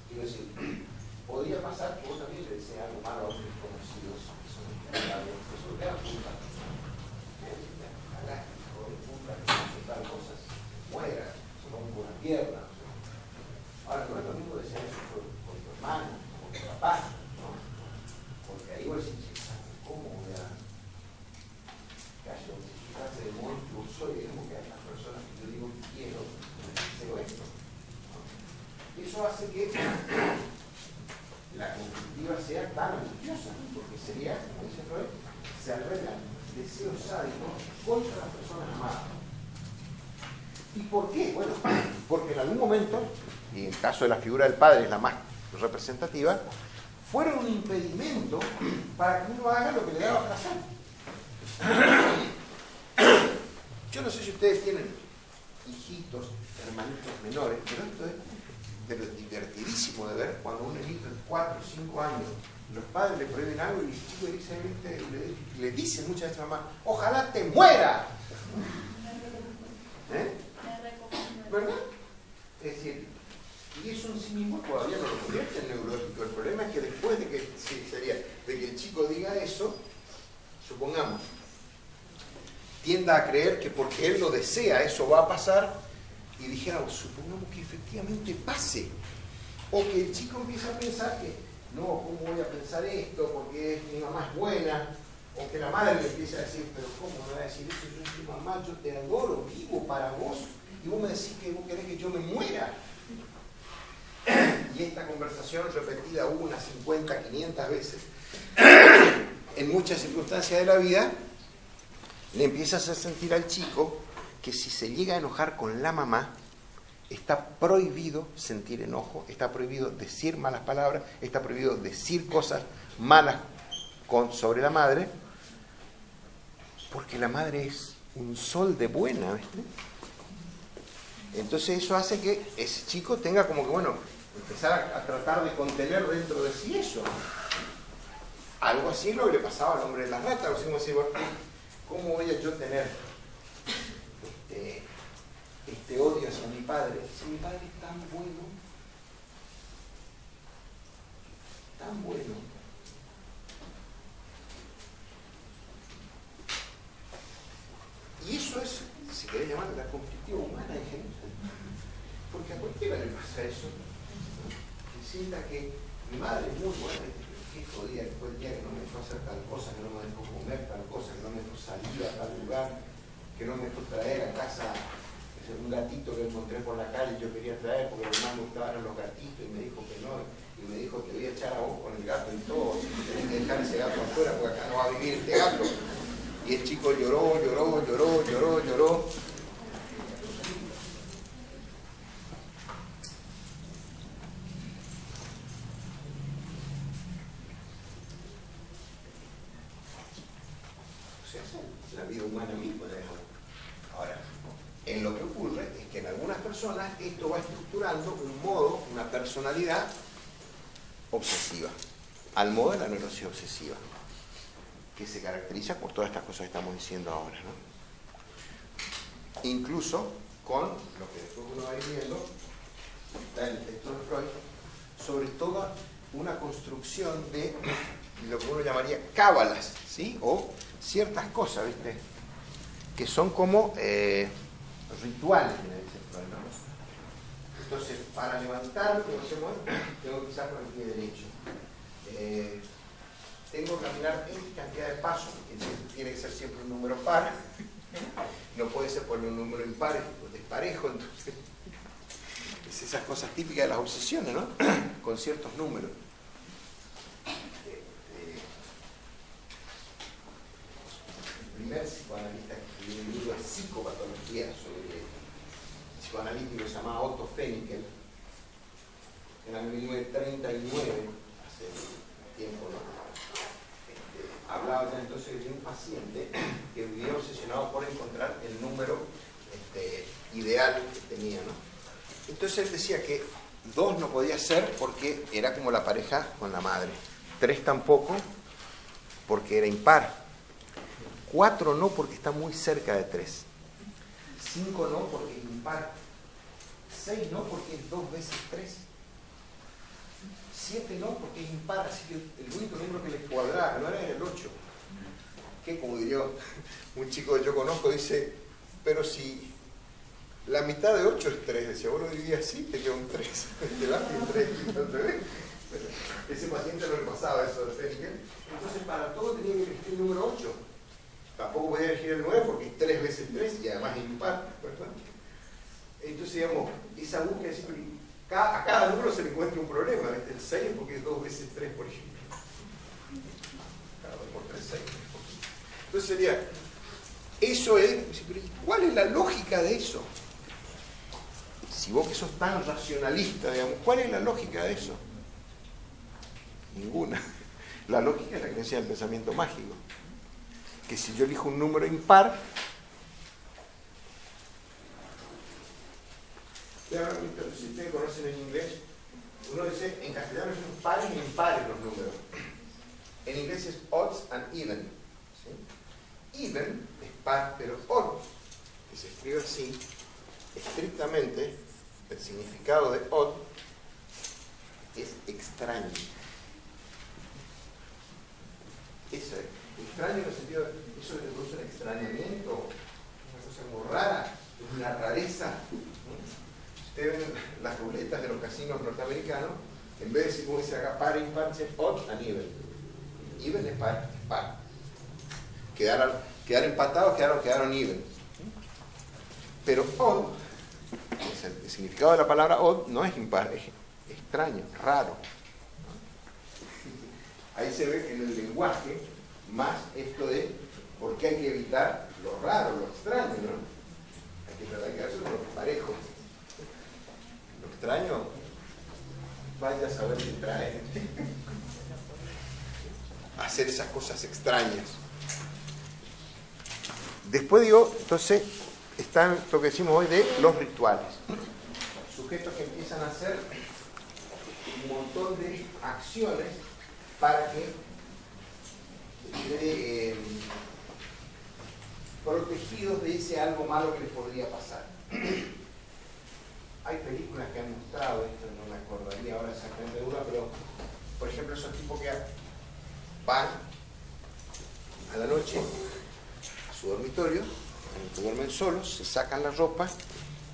Quiero decir, podría pasar que vos también le deseas algo malo a otros desconocidos, que son extraordinarios, eso le da puta. Ojalá, hijo de puta, que no tal cosas, muera, se rompe una pierna. Ahora, no es lo mismo desear eso con tu hermano, con tu papá, ¿no? Porque ahí vos decís, ¿cómo voy a callar qué clase de monstruo soy? Digamos que hay las personas que yo digo que quiero, deseo esto, ¿no? Y eso hace que la conflictiva sea tan angustiosa, porque sería, como dice Freud, se alberga deseo sádico contra las personas amadas. ¿Y por qué? Bueno, porque en algún momento, y en el caso de la figura del padre es la más representativa, fueron un impedimento para que uno haga lo que le daba placer. Yo no sé si ustedes tienen hijitos, hermanitos menores, pero esto es pero divertidísimo de ver cuando un niño de 4 o 5 años, los padres le prohíben algo y el chico le dice muchas veces a mamá, ojalá te muera. ¿Verdad? Es decir, y eso en sí mismo todavía no lo convierte en neurológico. El problema es que después de que, de que el chico diga eso, supongamos, tienda a creer que porque él lo desea eso va a pasar, y dijera, supongamos que efectivamente pase, o que el chico empieza a pensar que no, ¿cómo voy a pensar esto? Porque mi mamá es buena, o que la madre le empieza a decir, pero ¿cómo me va a decir eso? Yo soy tu mamá, yo te adoro, vivo para vos, y vos me decís que vos querés que yo me muera. Y esta conversación repetida 1, 50, 500 veces, en muchas circunstancias de la vida, le empieza a hacer sentir al chico que si se llega a enojar con la mamá, está prohibido sentir enojo, está prohibido decir malas palabras, está prohibido decir cosas malas sobre la madre, porque la madre es un sol de buena, ¿viste? Entonces eso hace que ese chico tenga como que, bueno, empezar a tratar de contener dentro de sí eso. Algo así es lo que le pasaba al hombre de las ratas, así como decir, bueno, ¿cómo voy a yo tener este odio hacia mi padre? Si mi padre es tan bueno, tan bueno. Y eso es, si querés llamarlo, la conflictiva humana en general. Porque a cualquiera le pasa eso, ¿no? Que sienta que mi madre es muy buena, que jodida, que fue el día que no me dejó hacer tal cosa, que no me dejó comer tal cosa, que no me dejó salir a tal lugar, que no me dejó traer a casa un gatito que encontré por la calle y yo quería traer porque además me gustaban los gatitos y me dijo que no, y me dijo te voy a echar a vos con el gato y todo, así que tenés que dejar ese gato afuera porque acá no va a vivir este gato. Y el chico lloró, lloró, lloró, lloró, lloró. O sea, es la vida humana misma. Ahora, en lo que ocurre es que en algunas personas esto va estructurando un modo, una personalidad obsesiva, al modo de la neurosis obsesiva, que se caracteriza por todas estas cosas que estamos diciendo ahora, ¿no? Incluso con lo que después uno va a ir viendo, está en el texto de Freud, sobre todo una construcción de lo que uno llamaría cábalas, ¿sí? O ciertas cosas, ¿viste? Que son como rituales, me dice Freud, ¿no? Entonces, para levantar, como hacemos, tengo que pisar con el pie derecho. Tengo que caminar en cantidad de pasos, que tiene que ser siempre un número par, no puede ser por un número impar, o desparejo, entonces es esas cosas típicas de las obsesiones, ¿no? Con ciertos números. El primer psicoanalista que escribió un libro de psicopatología sobre el psicoanalítico se llamaba Otto Fenikel, en el 1939, hace tiempo, ¿no? Hablaba ya entonces de un paciente que vivía obsesionado por encontrar el número ideal que tenía, ¿no? Entonces él decía que 2 no podía ser porque era como la pareja con la madre, 3 tampoco porque era impar, 4 no porque está muy cerca de 3, 5 no porque es impar, 6 no porque es 2 veces 3, 7 no, porque es impar, así que el único número que les cuadraba no era el 8. Que como diría un chico que yo conozco, dice, pero si la mitad de 8 es 3, decía, vos lo dividías así, te queda un 3. Te vas y un 3, al revés. Ese paciente no le pasaba eso de Fenikel. Entonces para todo tenía que elegir el número 8. Tampoco podía elegir el 9 porque es 3 veces 3 y además es impar, ¿verdad? Entonces, digamos, esa búsqueda siempre... A cada número se le encuentra un problema, ¿viste? El 6 es porque es 2 veces 3, por ejemplo. Cada 2 por 3, 6. Entonces sería, eso es, ¿cuál es la lógica de eso? Si vos que sos tan racionalista, digamos, ¿cuál es la lógica de eso? Ninguna. La lógica es la creencia del pensamiento mágico. Que si yo elijo un número impar, Si ustedes conocen en inglés, uno dice, en castellano son pares e impares los números. En inglés es odds and even. ¿Sí? Even es par, pero odd, que se escribe así, estrictamente, el significado de odd es extraño. Eso es. Extraño en el sentido de eso le produce un extrañamiento, una cosa como rara, una rareza. Ustedes ven las ruletas de los casinos norteamericanos, en vez de decir como dice acá par e impar, dice odd and even. Even es par, es par. Quedaron empatados, quedaron even. Pero odd, el significado de la palabra odd no es impar, es extraño, raro. Ahí se ve en el lenguaje más esto de por qué hay que evitar lo raro, lo extraño, ¿no? Hay que tratar de quedarse con lo parejo. Lo extraño, vaya a saber qué trae. Hacer esas cosas extrañas. Después digo, entonces, está lo que decimos hoy de los rituales. Sujetos que empiezan a hacer un montón de acciones para que protegidos de ese algo malo que les podría pasar. Hay películas que han mostrado esto, no me acordaría ahora exactamente de una, pero por ejemplo esos tipos que van a la noche a su dormitorio, en el que duermen solos, se sacan la ropa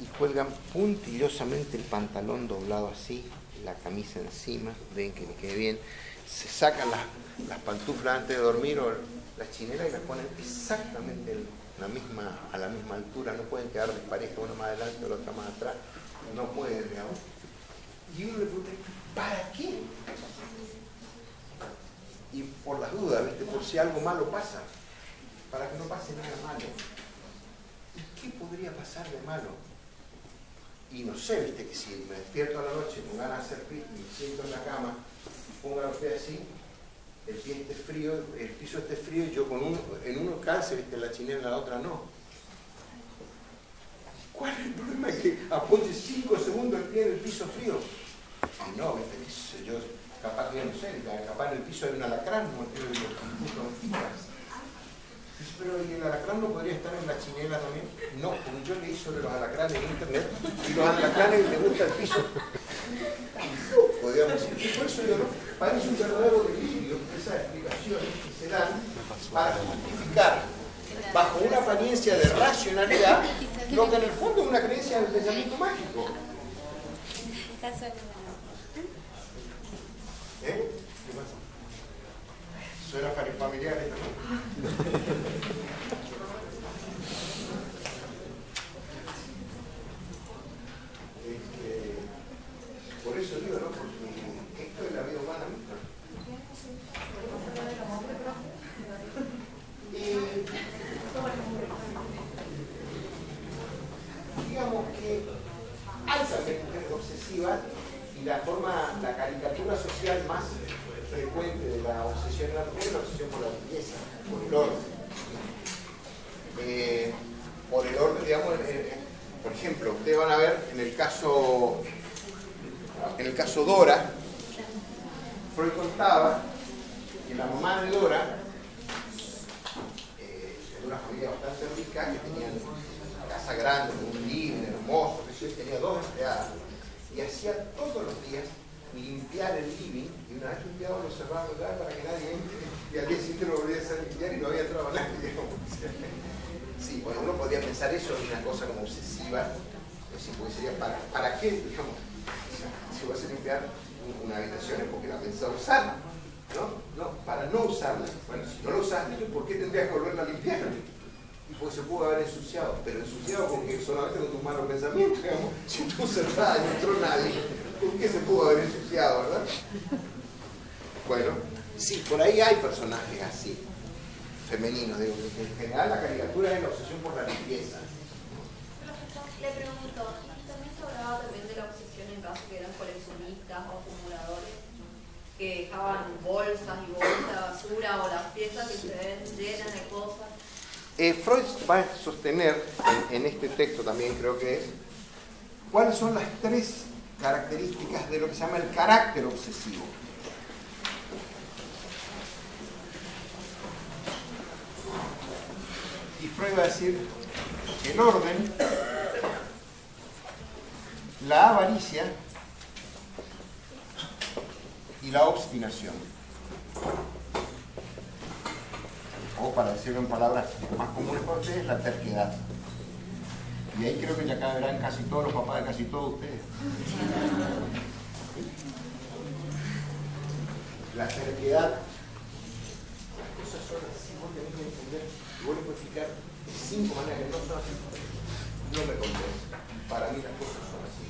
y cuelgan puntillosamente el pantalón doblado así, la camisa encima, ven que le quede bien, se sacan las pantuflas antes de dormir o las chinelas y las ponen exactamente a la misma altura, no pueden quedar desparejas, una más adelante o la otra más atrás, no pueden, digamos. Y uno le pregunta, ¿para qué? Y por las dudas, ¿viste? Por si algo malo pasa, para que no pase nada malo. ¿Y qué podría pasar de malo? Y no sé, ¿viste? Que si me despierto a la noche con ganas de hacer pis, me siento en la cama, pongo los pies así, el pie esté frío, el piso esté frío, y yo en uno calce, ¿viste? La chinela, en la otra no. ¿Cuál es el problema? Es que apoye 5 segundos el pie en el piso frío. Y no, ¿viste? Yo capaz que no sé, capaz en el piso hay un alacrán, no quiero ir con fitas. Pero ¿y el alacrán no podría estar en la chinela también? No, porque yo leí sobre los alacranes en internet y los alacranes les gusta el piso. Podríamos decir, por eso yo no, parece un verdadero delirio esas explicaciones que se dan para justificar bajo una apariencia de racionalidad lo que en el fondo es una creencia del pensamiento mágico. ¿Eh? ¿Qué pasa? Suena familiar esto, ¿no? Por eso digo, ¿no? Porque esto es la vida humana misma. Digamos que altamente obsesiva y la caricatura social más frecuente de la obsesión en la mujer es la obsesión por la belleza, por el orden. Por el orden, digamos, por ejemplo, ustedes van a ver en el caso Dora, Freud contaba que la mamá de Dora era una familia bastante rica, que tenían una casa grande, un living hermoso, que tenía 2 empleadas, y hacía todos los días limpiar el living, y una vez limpiado lo cerraba para que nadie entre, y al día siguiente lo volvía a hacer limpiar y no había entrado nadie, digamos. Sí, bueno, uno podría pensar eso en una cosa como obsesiva, porque sería ¿para qué, digamos? Si vas a limpiar una habitación es porque la pensás usar, ¿no? Para no usarla. Bueno, si no la usaste, ¿por qué tendrías que volverla a limpiar? Y porque se pudo haber ensuciado, pero ensuciado porque solamente con tus malos pensamientos, digamos. Si tú cerrada y no entró nadie, ¿por qué se pudo haber ensuciado, verdad? Bueno, sí, por ahí hay personajes así, femeninos, digo, en general la caricatura es la obsesión por la limpieza. Le pregunto, también se hablaba también de la obsesión en casos que eran coleccionistas o acumuladores, que dejaban bolsas y bolsas de basura o las piezas que se ven llenas de cosas. Freud va a sostener en este texto también, creo que es, ¿Cuáles son las 3 características de lo que se llama el carácter obsesivo? Y Freud va a decir el orden, la avaricia y la obstinación. O para decirlo en palabras más comunes para ustedes, la terquedad. Y ahí creo que ya caberán casi todos los papás de casi todos ustedes. La terquedad. Las cosas son así, vos tenés que entender, y vos les puedo explicar de 5 maneras que no son así. No me convence. Para mí las cosas son así.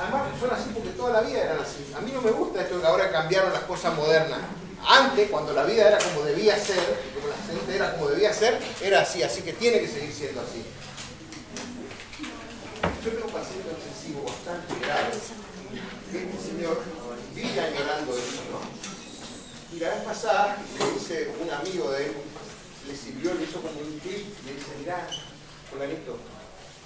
Además son así porque toda la vida eran así. A mí no me gusta esto que ahora cambiaron las cosas modernas. Antes, cuando la vida era como debía ser, como la gente era como debía ser, era así, así que tiene que seguir siendo así. Yo tengo un paciente obsesivo bastante grave. Este señor vive añorando eso, ¿no? Y la vez pasada le dice un amigo de él, le sirvió, le hizo como un clip, le dice, mirá, fulanito,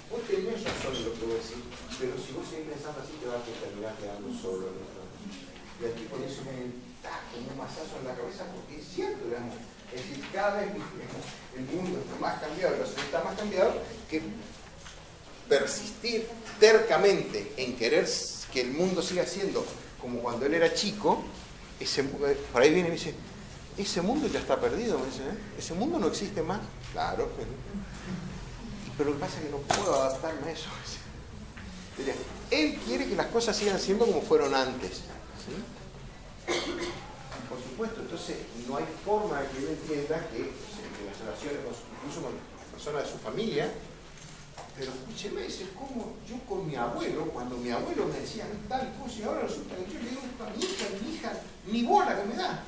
vos tenés razón en lo que vos decís, pero si vos seguís pensando así te vas a terminar quedando solo, ¿no? Y al tipo le hizo un taco, un masazo en la cabeza, porque es cierto, digamos. Es decir, cada vez el mundo está más cambiado, la sociedad está más cambiado, que persistir tercamente en querer que el mundo siga siendo como cuando él era chico, por ahí viene y me dice, ese mundo ya está perdido, me dice, ¿eh? Ese mundo no existe más. Claro, pero lo que pasa es que no puedo adaptarme a eso. Él quiere que las cosas sigan siendo como fueron antes, ¿sí? Por supuesto, entonces no hay forma de que él entienda que las relaciones, incluso con personas de su familia. Pero escúcheme, dice, ¿cómo yo con mi abuelo, cuando mi abuelo me decía tal cosa, y ahora resulta que yo le digo a mi hija, ni bola que me da?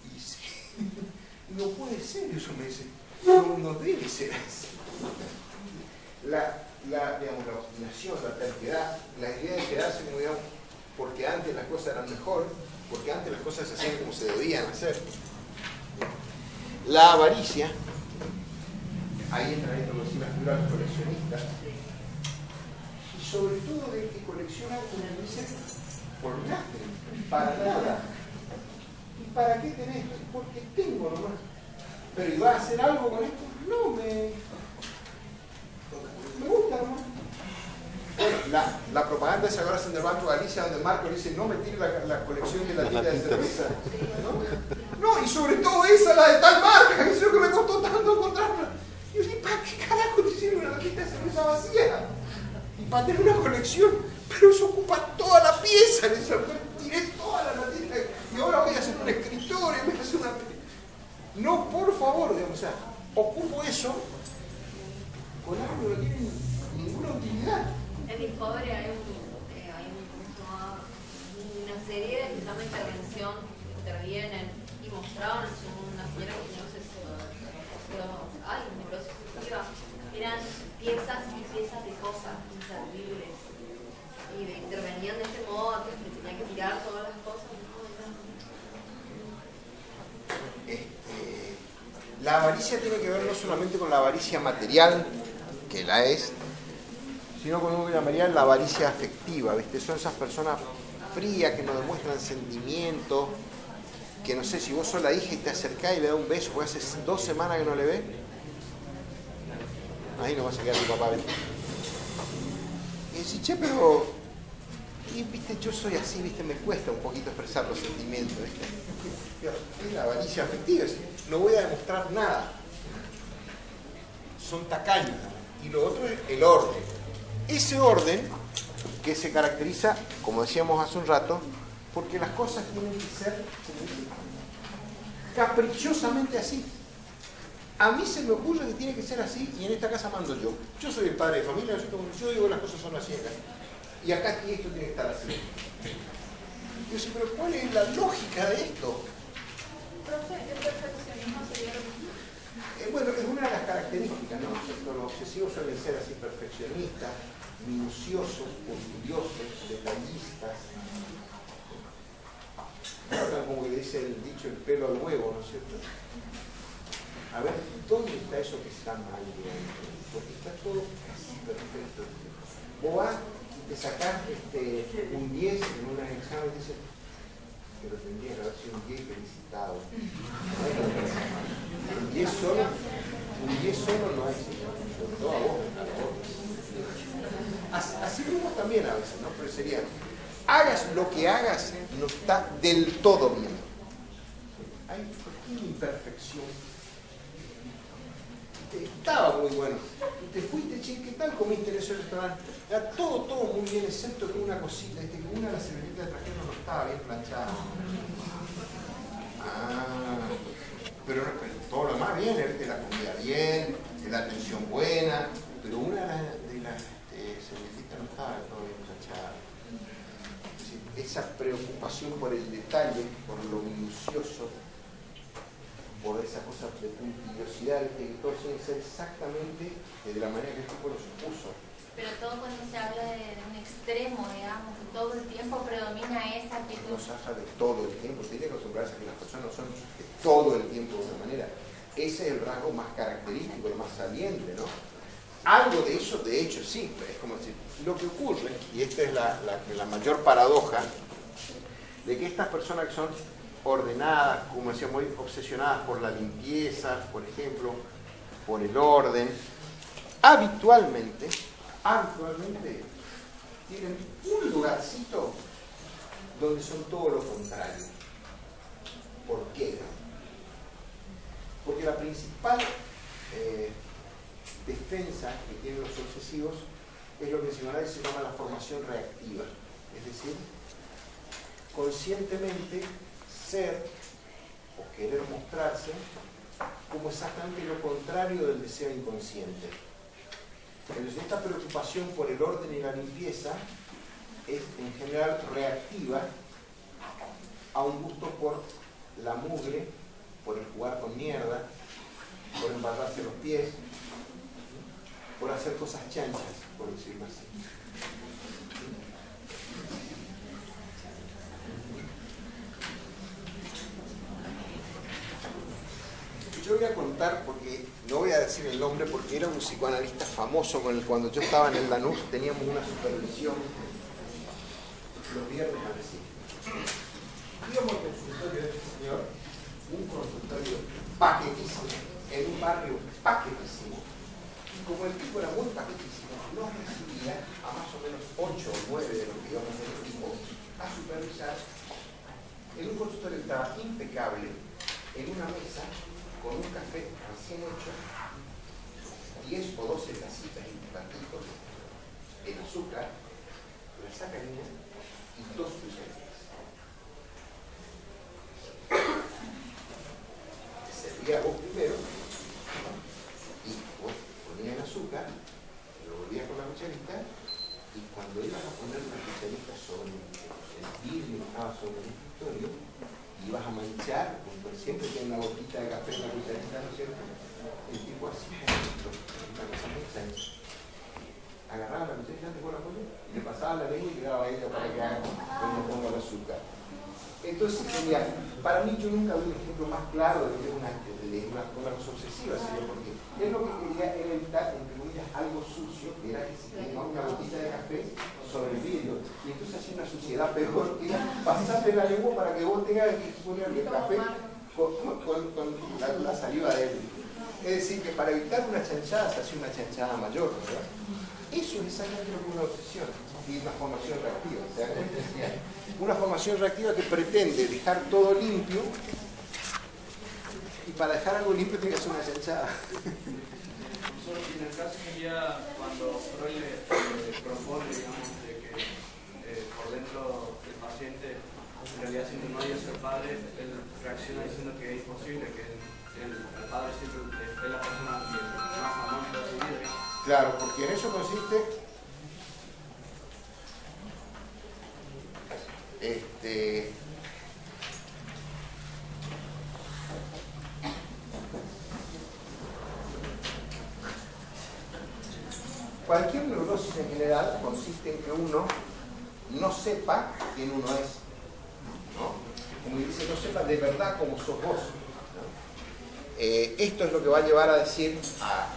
Y dice, no puede ser, eso me dice, no debe ser así. Digamos, la obstinación, la terquedad, la idea de quedarse como digamos, porque antes las cosas eran mejor, porque antes las cosas se hacían como se debían hacer. La avaricia. Ahí entran esto que decía los coleccionistas. Y sobre todo de que colecciona como dice por lastre, para nada. ¿Y para qué tenés esto? Porque tengo nomás. Pero ¿y va a hacer algo con esto? No, me gusta nomás. Bueno, la propaganda esa ahora es en el Banco Galicia, donde Marco dice no me tire la colección de la tinta de cerveza. No, y sobre todo esa, la de tal marca, que es lo que me costó tanto encontrarla. Y yo dije, ¿para qué carajo te hicieron una latita de cerveza vacía? Y para tener una colección, pero eso ocupa toda la pieza. Tiré toda la latita y ahora voy a hacer un escritorio, voy a hacer una... No, por favor, digamos, o sea, ocupo eso con algo que no tiene ninguna utilidad. En Discovery hay una serie que se llama Intervención, que intervienen y mostraban una señora que tenía neurosis obsesiva. Eran piezas y piezas de cosas inservibles. Y intervenían de este modo antes que tenía que tirar todas las cosas. La avaricia tiene que ver no solamente con la avaricia material, que la es, sino con lo que llamaría la avaricia afectiva, ¿viste? Son esas personas frías que no demuestran sentimientos, que no sé, si vos sos la hija y te acercás y le das un beso, porque hace 2 semanas que no le ves, ahí no vas a quedar tu papá, ¿viste? Y decís, che, pero, y, ¿viste? Yo soy así, ¿viste? Me cuesta un poquito expresar los sentimientos, ¿viste? Es la avaricia afectiva, es decir, no voy a demostrar nada. Son tacaños. Y lo otro es el orden. Ese orden que se caracteriza, como decíamos hace un rato, porque las cosas tienen que ser caprichosamente así. A mí se me ocurre que tiene que ser así y en esta casa mando yo. Yo soy el padre de familia, yo digo que las cosas son así acá. Y acá esto tiene que estar así. Yo sé, pero ¿cuál es la lógica de esto? ¿El perfeccionismo sería lo mismo? Bueno, es una de las características, ¿no? Los obsesivos suelen ser así perfeccionistas, minuciosos, curiosos, detallistas. Como que dice el dicho, el pelo al huevo, ¿no es cierto? a ver, ¿dónde está eso que está mal? Porque está todo casi perfecto. Vos vas y te sacás un 10 en un examen y dices, pero tendría que haber sido un 10 felicitado. Un 10 solo no es, sobre todo a vos, así mismo también a veces, ¿no? Pero sería, hagas lo que hagas, no está del todo bien. Hay una imperfección. Estaba muy bueno. Te fuiste, che, ¿qué tal comiste en ese restaurante? Era todo muy bien, excepto que una cosita, que una de las serviletas de trajero no estaba bien planchada. Pero todo lo más bien, la comida bien, la atención buena, pero una de las serviletas no estaba todo bien planchada. Esa preocupación por el detalle, por lo minucioso, por esa cosa de puntillosidad, que todo tiene que ser exactamente de la manera que el tipo lo supuso. Pero todo cuando se habla de un extremo, digamos, todo el tiempo predomina esa actitud. No se habla de todo el tiempo, tiene que acostumbrarse a que las personas no son de todo el tiempo de una manera. Ese es el rasgo más característico, el más saliente, ¿no? Algo de eso, de hecho, sí, es como decir, lo que ocurre, y esta es la mayor paradoja, de que estas personas que son ordenadas, como decía, muy obsesionadas por la limpieza, por ejemplo, por el orden, habitualmente tienen un lugarcito donde son todo lo contrario. ¿Por qué? Porque la principal defensa que tienen los obsesivos es lo que se llama la formación reactiva, es decir, conscientemente ser o querer mostrarse como exactamente lo contrario del deseo inconsciente. Entonces, esta preocupación por el orden y la limpieza es en general reactiva a un gusto por la mugre, por el jugar con mierda, por embarrarse los pies, por hacer cosas chanchas, por decirlo así. Yo voy a contar, porque no voy a decir el nombre, porque era un psicoanalista famoso con el cuando yo estaba en el Lanús, teníamos una supervisión los viernes a las 5. Íbamos al consultorio de este señor, un consultorio paquetísimo, en un barrio paquetísimo. Como el tipo era muy paquetísimo, nos recibía a más o menos 8 o 9 de los que íbamos del equipo a supervisar en un consultorio que estaba impecable, en una mesa, con un café recién hecho, 10 o 12 tacitas y platitos, el azúcar, la sacarina y 2 cucharadas. Te servía a vos primero y vos ponías el azúcar, lo volvías con la cucharita y cuando ibas a poner la cucharita sobre el vidrio que estaba sobre el escritorio, ibas a manchar, porque siempre tiene una gotita de café en la cucharita, ¿no es cierto? El tipo hacía esto, una cosa muy sencilla. Agarraba la cucharita antes con la polilla, le pasaba la lengua y quedaba ella para que haga cuando ponga el azúcar. Entonces, genial. Para mí yo nunca vi un ejemplo más claro de una cosa obsesiva, sería porque es lo que quería era evitar, entre comillas, algo sucio, que era que se tenga una gotita de café sobre el vidrio. Y entonces hacía una suciedad peor, que era pasarle la lengua para que vos tengas que poner el café con la saliva de él. Es decir, que para evitar una chanchada se hace una chanchada mayor, ¿verdad? Eso es exactamente lo que es una obsesión y una formación reactiva. ¿Se dan cuenta? Una formación reactiva que pretende dejar todo limpio y para dejar algo limpio tiene que hacer una chanchada. En el caso sería cuando Freud le propone, digamos, de que por dentro del paciente, en realidad siendo no hay ser padre, él reacciona diciendo que es imposible, que el padre siempre es la persona que más amor de su vida. Claro, porque en eso consiste cualquier neurosis en general consiste en que uno no sepa quién uno es, ¿no? Como dice, no sepa de verdad cómo sos vos, ¿no? esto es lo que va a llevar a decir a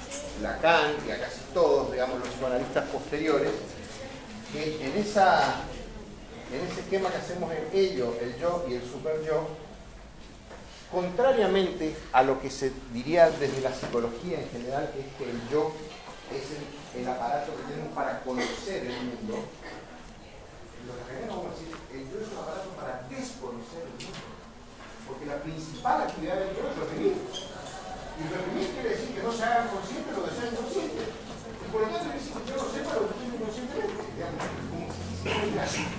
Lacan y a casi todos, digamos, los psicoanalistas posteriores, que en ese esquema que hacemos en ello, el yo y el superyo, contrariamente a lo que se diría desde la psicología en general, que es que el yo es el aparato que tenemos para conocer el mundo, lo que vamos a decir, el yo es un aparato para desconocer el mundo. Porque la principal actividad del yo es reprimir. Y reprimir quiere decir que no se hagan conscientes lo que sea inconsciente. Y por lo tanto quiere decir que yo no sepa lo que tengo inconscientemente.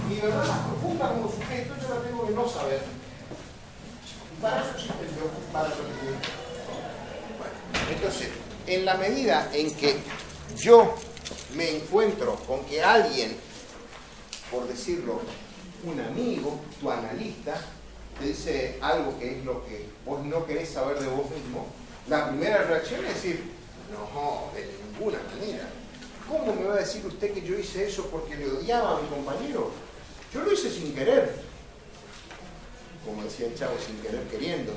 Mi verdad más profunda como sujeto yo la tengo que no saber. Y para eso existe el yo, para reprimir. Bueno, entonces, en la medida en que yo me encuentro con que alguien, por decirlo, un amigo, tu analista, te dice algo que es lo que vos no querés saber de vos mismo, la primera reacción es decir, no, de ninguna manera. ¿Cómo me va a decir usted que yo hice eso porque le odiaba a mi compañero? Yo lo hice sin querer. Como decía el Chavo, sin querer queriendo.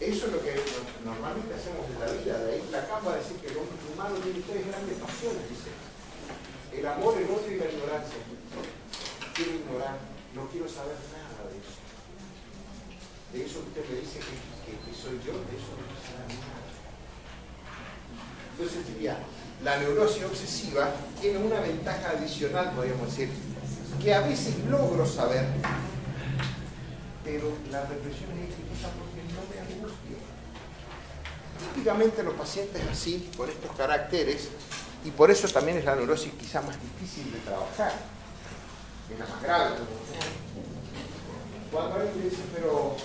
Eso es lo que normalmente hacemos en la vida. De ahí Lacan va a decir que el hombre humano tiene tres grandes pasiones, dice. El amor, el odio y la ignorancia. Quiero ignorar, no quiero saber nada de eso. De eso usted me dice que soy yo, de eso no quiero saber nada. Entonces diría, la neurosis obsesiva tiene una ventaja adicional, podríamos decir, que a veces logro saber, pero la represión es dificultosa porque no me angustio. Típicamente los pacientes así, con estos caracteres, y por eso también es la neurosis quizá más difícil de trabajar, es la más grave. Cuando alguien me dice, pero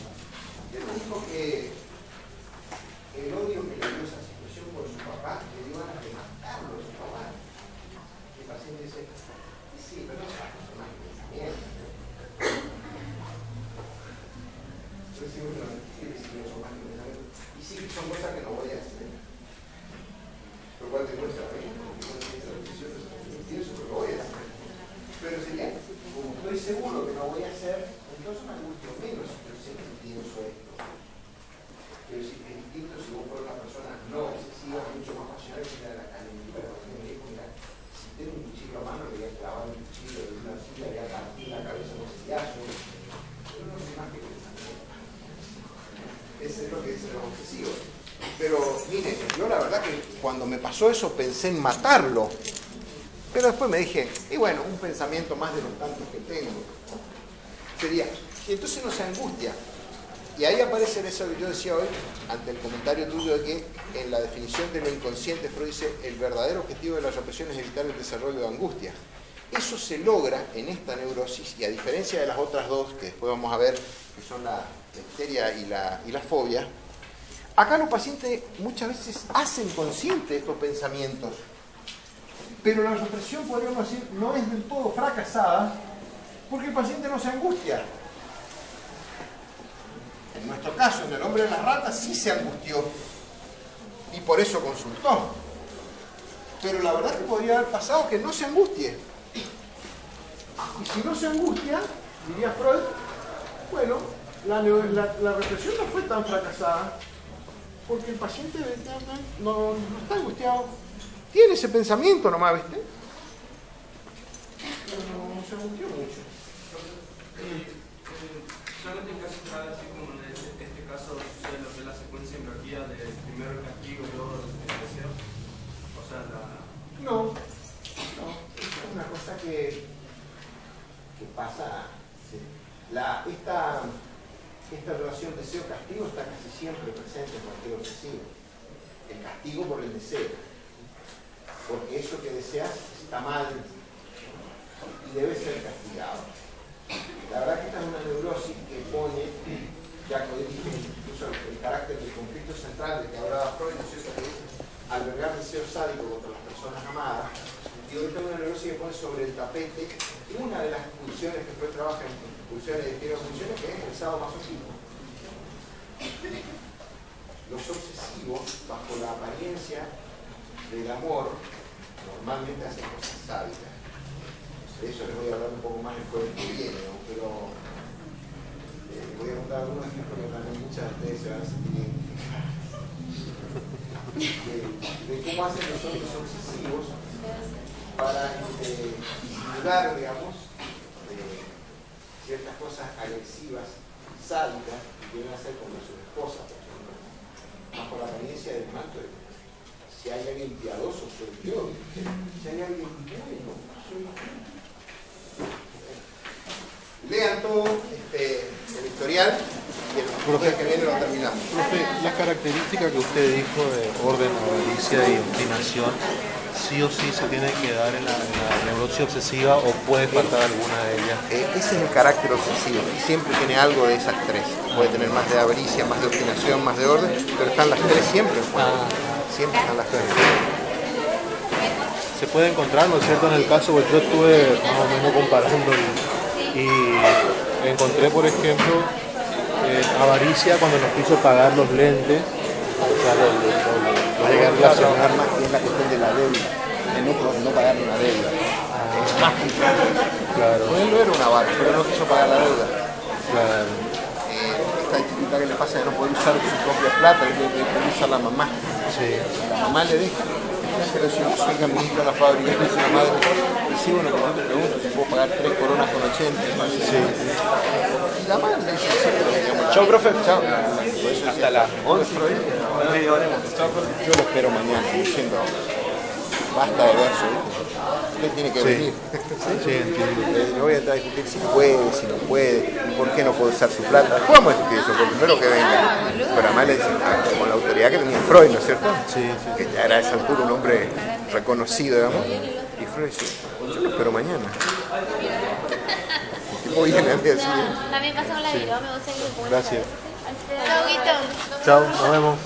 ¿quién me dijo que el odio que le dio esa situación por su papá le dio ganas de matarlo a su papá? El paciente dice, sí, pero no sabes, no hay pensamiento. Entonces, bueno, ¿qué quiere decir eso más que pensamiento? Y sí, son cosas que no voy a hacer. Lo cual te muestra a mí, porque no tienes la decisión de eso, pero lo voy a hacer. Pero sería, como estoy seguro que no voy a hacer, entonces me angustio menos si yo sé que pienso esto. Pero si es distinto, si vos fueras una persona no excesiva, mucho más pasional que la calentura, porque me dijo, mira, si tengo un cuchillo a mano, le voy a clavar un cuchillo de una silla, le voy a partir la cabeza con un sillazo. Pero no sé más que pensamiento. Ese es lo que dicen los obsesivos. Pero miren, yo la verdad que cuando me pasó eso pensé en matarlo. Pero después me dije, y bueno, un pensamiento más de los tantos que tengo. Sería, y entonces no se angustia. Y ahí aparece eso que yo decía hoy, ante el comentario tuyo de que en la definición de lo inconsciente Freud dice, el verdadero objetivo de la represión es evitar el desarrollo de angustia. Eso se logra en esta neurosis, y a diferencia de las otras dos, que después vamos a ver, que son la histeria y la fobia, acá los pacientes muchas veces hacen conscientes estos pensamientos. Pero la represión, podríamos decir, no es del todo fracasada, porque el paciente no se angustia. En nuestro caso, en el hombre de las ratas, sí se angustió. Y por eso consultó. Pero la verdad que podría haber pasado que no se angustie. Y si no se angustia, diría Freud, bueno, la represión no fue tan fracasada, porque el paciente no está angustiado. Tiene ese pensamiento nomás, ¿viste? Pero no se angustió mucho. Solamente en casos graves, así como en este caso sucede lo que es la secuencia invertida de primero el castigo y luego el deseo. O sea, No, es una cosa que pasa. Sí. Esta relación deseo-castigo está casi siempre presente en cualquier obsesivo. El castigo por el deseo. Porque eso que deseas está mal y debe ser castigado. La verdad que esta es una neurosis que pone, ya que dije, incluso el carácter del conflicto central de que hablaba Freud, ¿no es cierto?, que es albergar deseo sádico contra las personas amadas. Y ahorita es una neurosis que pone sobre el tapete una de las pulsiones que Freud trabaja en pulsiones y funciones, que es el sadomasoquismo. Los obsesivos, bajo la apariencia del amor, normalmente hacen cosas sádicas. De eso les voy a hablar un poco más el jueves que viene, ¿no? Pero voy a contar algunos ejemplos que también muchas de ustedes se van a sentir identificados. De cómo hacen los hombres obsesivos para disimular, digamos, ciertas cosas agresivas, sádicas, que quieren hacer con su esposa, por ejemplo, bajo la apariencia del manto de si hay alguien piadoso, soy yo. Si hay alguien bueno, soy yo. Lean todo el historial y el profe que viene lo terminamos. Profe, la característica que usted dijo de orden, avaricia y obstinación, ¿sí o sí se tiene que dar en la neurosis obsesiva o puede faltar alguna de ellas? Ese es el carácter obsesivo. Siempre tiene algo de esas tres. Puede tener más de avaricia, más de obstinación, más de orden, pero están las tres siempre. Siempre están las tres. Se puede encontrar, ¿no es cierto? En el caso, pues yo estuve más o menos comparando y encontré, por ejemplo, avaricia cuando nos quiso pagar los lentes. O sea, Va a llegar a relacionar más bien la cuestión de la deuda, de no pagar una deuda. Es más complicado. Claro. Él no era un avaro, pero no quiso pagar la deuda. Claro. Esta dificultad que le pasa de no poder usar su propia plata, que puede usar la mamá. Sí. La mamá le deja. Pero si no soy que administra la fábrica, dice la madre, y sí, bueno, pero yo te pregunto si puedo pagar 3 coronas con 80. Sí. Y la madre le dice, sí, pero digamos, chao, profe. Chao. Hasta las 11. Media hora. Yo lo espero mañana, diciendo, basta de verso, ¿viste? Usted tiene que venir. Sí, entiendo. No voy a entrar a discutir si puede, si no puede, por qué no puede usar su plata. Podemos discutir eso, por primero que venga. Pero además le dicen, con la autoridad que tenía Freud, ¿no es cierto? Sí. Que ya era a esa altura un hombre reconocido, digamos. Y Freud dice, yo lo espero mañana. El tipo viene al día siguiente. También pasamos la me voy a seguir. Gracias. Chao, Guito. Chao, nos vemos.